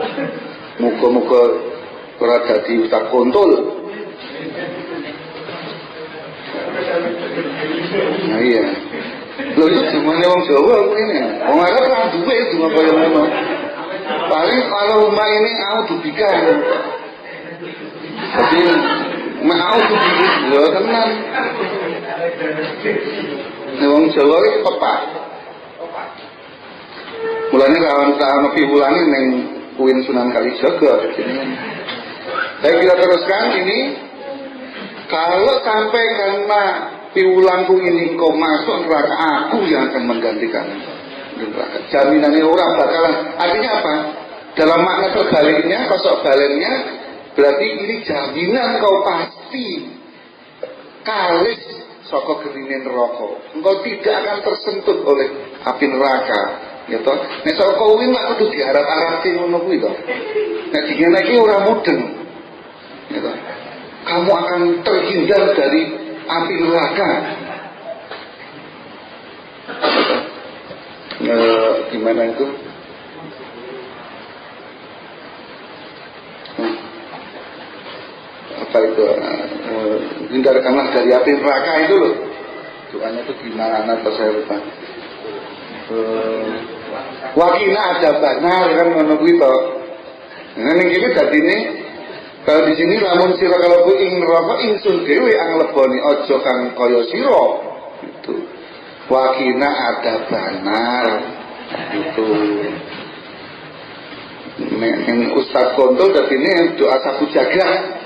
Muka-muka ora dadi Ustaz Kuntul. Nah iya. Lho itu jumane wong Jawa ngene. Wong Arab ora duwe cuma kaya ngono. Paling kalau rumah ini aku dubikan. Tapi mau dubikan lho tenan. Wong Jawa iki pepak. Mulane rawan-rawan piwulane ning Kuin Sunan Kalijaga. Baik, kita teruskan ini. Kalau sampai karena piwulangku ini kau masuk neraka, aku yang akan menggantikan neraka. Jaminannya orang bakalan. Artinya apa? Dalam makna terbaliknya, kosok baliknya, berarti ini jaminan kau pasti kalis saka gerine neraka. Engkau tidak akan tersentuh oleh api neraka. Ya toh, nek saka kuwi lak kudu diharap-harapke ngono kuwi to. Nek dingene iki ora mudeng. Ya toh. Kamu akan terhindar dari api neraka. Gimana itu? Apa itu? Hindarkanlah dari api neraka itu loh. Doanya itu gimana? Atau saya lupa. Wakina ada benar kan menunggu itu. Nah ini tadi ini. Kalau di sini lamun sira kalau ku ing neraka ingsun dhewe ang leboni aja kang kaya sira. Itu. Wakina ada benar. Itu. Nek Ustaz Kuntul dadi ini doa sapu jagat.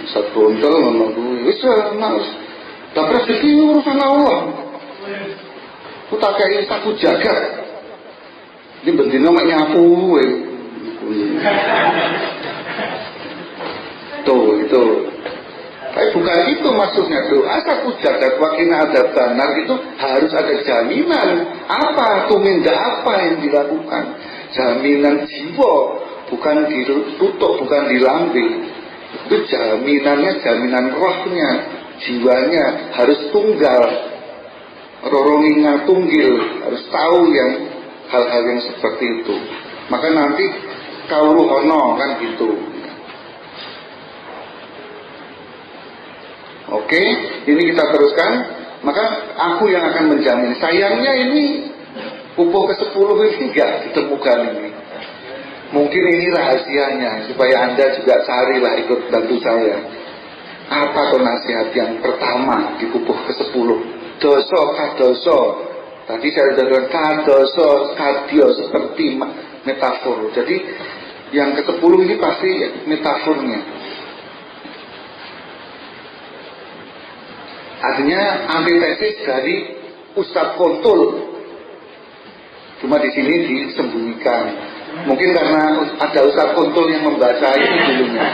Ustaz Kuntul ngomong wis tapi rezeki urusan Allah. Ku tak kei sapu jagat. Ini bendina mek nyapu kowe. Tuh itu. Tapi bukan itu maksudnya tuh. Asaku jagat wakina ada benar itu harus ada jaminan. Apa tuminda apa yang dilakukan? Jaminan jiwa, bukan ditutup, bukan dilambing. Itu jaminannya, jaminan rohnya, jiwanya harus tunggal. Roronginga tunggil, harus tahu yang hal-hal yang seperti itu. Maka nanti kauruhono kan gitu. Oke, ini kita teruskan. Maka aku yang akan menjamin. Sayangnya ini pupuh ke-10 ini enggak ditemukan ini. Mungkin ini rahasianya supaya Anda juga carilah ikut bantu saya. Apa tuh nasihat yang pertama di pupuh ke-10? Doso kadoso. Tadi saya sudah kadoso kadio seperti metafor. Jadi yang ke-10 ini pasti metafornya. Artinya antitesis dari Ustadz Kontul. Cuma di sini disembunyikan. Mungkin karena ada Ustadz Kontul yang membaca ini dulunya.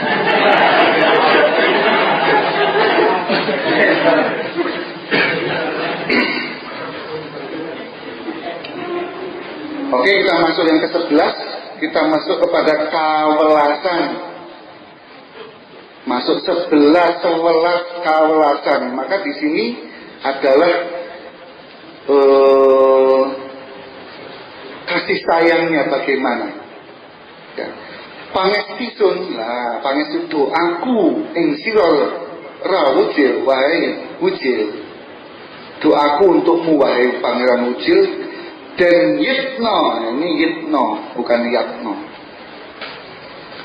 Oke, kita masuk yang ke-11. Kita masuk kepada kawelasan. Masuk 11 kawelasan. Maka di sini adalah kasih sayangnya bagaimana. Ya. Pangestisun lah, pangestisun doaku ing sira ra wujil wae wujil. Doaku untukmu wahai Pangeran Wujil dan yitno, ini yitno bukan yatno.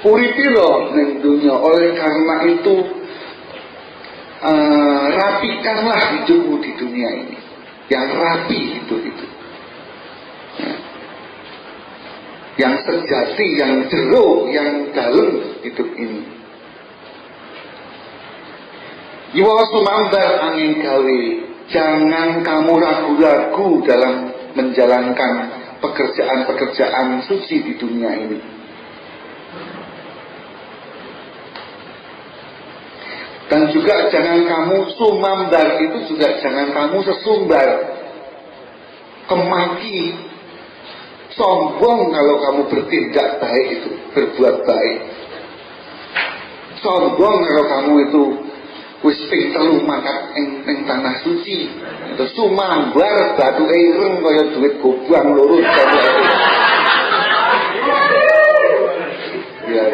Uripiro ning dunia, oleh karena itu rapikanlah hidupmu di dunia ini, yang rapi hidup itu, ya. Yang sejati, yang jero, yang dalam hidup ini. Iwa sumambar angin gawe, jangan kamu ragu-ragu dalam menjalankan pekerjaan-pekerjaan suci di dunia ini. Dan juga jangan kamu sumambar, itu juga jangan kamu sesumbar, kemaki, sombong kalau kamu bertindak baik itu, berbuat baik. Sombong kalau kamu itu wis ping telu makat ing tanah suci. Terus sumambar batu ireng kaya duit gobang loro jane. Ya.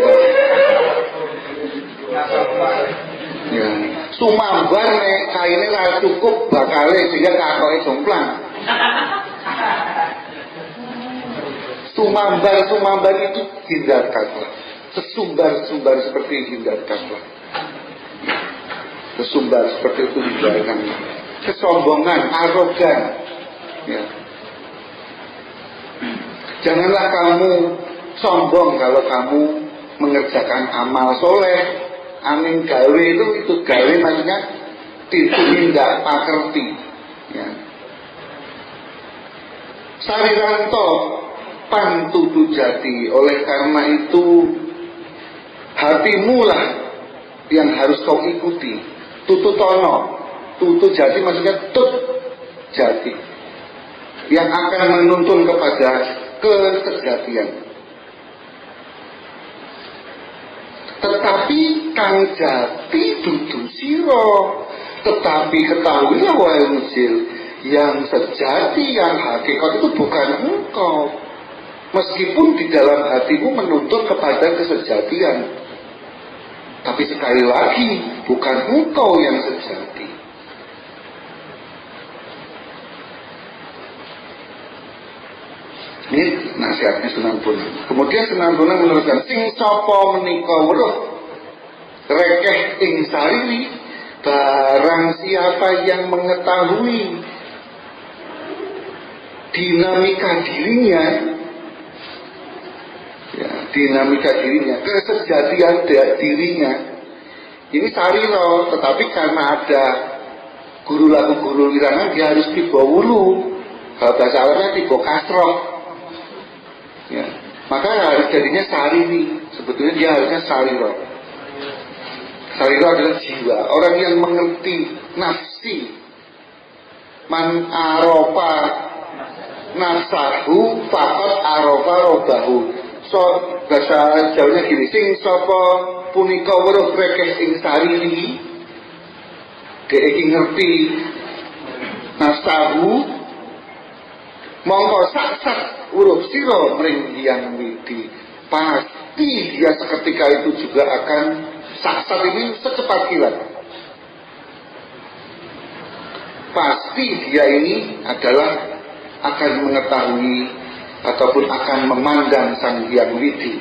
Ya, sumambar nek kaine ra cukup bakale sehingga kakoke jomplang. Sumambar itu hindarkanlah. Sesumbar-sumbar seperti hindarkanlah. Sesumbar seperti itu hindarkanlah. Kesombongan, arogan. Ya. Janganlah kamu sombong kalau kamu mengerjakan amal soleh. Amin gawe itu gawe maksudnya tidak pakerti. Ya. Sariranto pantutu jati, oleh karena itu hatimu lah yang harus kau ikuti. Tututono, tutu jati maksudnya tut jati, yang akan menuntun kepada kesejatian. Tetapi kang jati dudu siro, tetapi ketahuilah wahai Wujil, yang sejati, yang hakikat itu bukan engkau. Meskipun di dalam hatimu menuntut kepada kesejatian, tapi sekali lagi bukan engkau yang sejati. Ini nasihatnya Sunan Bonang. Kemudian Sunan Bonang meneruskan, sing sapa menika weruh rekeh ing sariri, barang siapa yang mengetahui dinamika dirinya, ya, dinamika dirinya, kesejatian dirinya. Ini sariro, tetapi karena ada guru lagu guru wirangan dia harus tiba wulu. Kalau bahasa Arabnya tiba kasroh. Ya. Maka harus jadinya sariri. Sebetulnya dia harusnya sariro. Sariro adalah jiwa, orang yang mengerti nafsi. Man arofa nafsahu fakot arofa robahu. So bahasa Jawanya gini, sing sapa punika weruh rekeh ing sariri, iki ngerti nafsahu, mongko sak uruf sira mring Hyang Widi, pasti dia seketika itu juga akan saksat ini secepat kilat. Pasti dia ini adalah akan mengetahui ataupun akan memandang Sang Hyang Widi.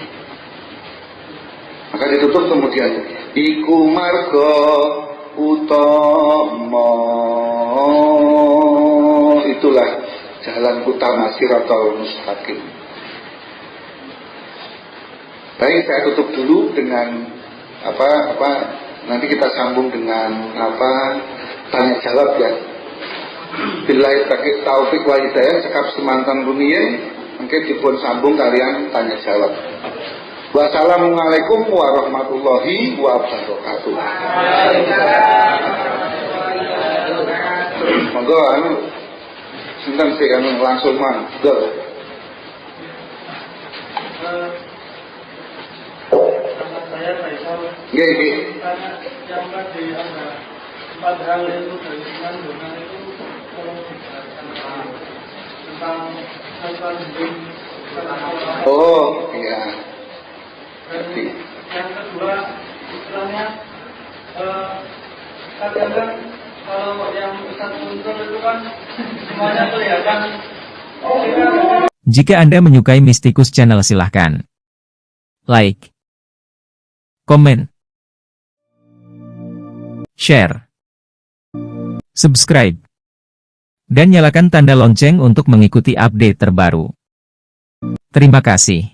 Maka ditutup kemudian, iku marga utama, itulah jalan utama Siratal Mustaqim. Baik, saya tutup dulu dengan nanti kita sambung dengan tanya jawab ya. Billahi taufik wal hidayah, cekap semantan rumiyin, mungkin dipun sambung kalian tanya jawab. Wassalamualaikum warahmatullahi wabarakatuh. Monggo sinten sih langsung monggo. Saya Faisal. Nggih. Yang tadi ada 4 hal itu dari kandungan itu tolong dijelaskan tentang hidup. Oh iya. Dan yang kedua istilahnya kadang-kadang kalau yang Ustaz Guntur itu kan semuanya kelihatan. Jika Anda menyukai Mistikus Channel silahkan like, komen, share, subscribe, dan nyalakan tanda lonceng untuk mengikuti update terbaru. Terima kasih.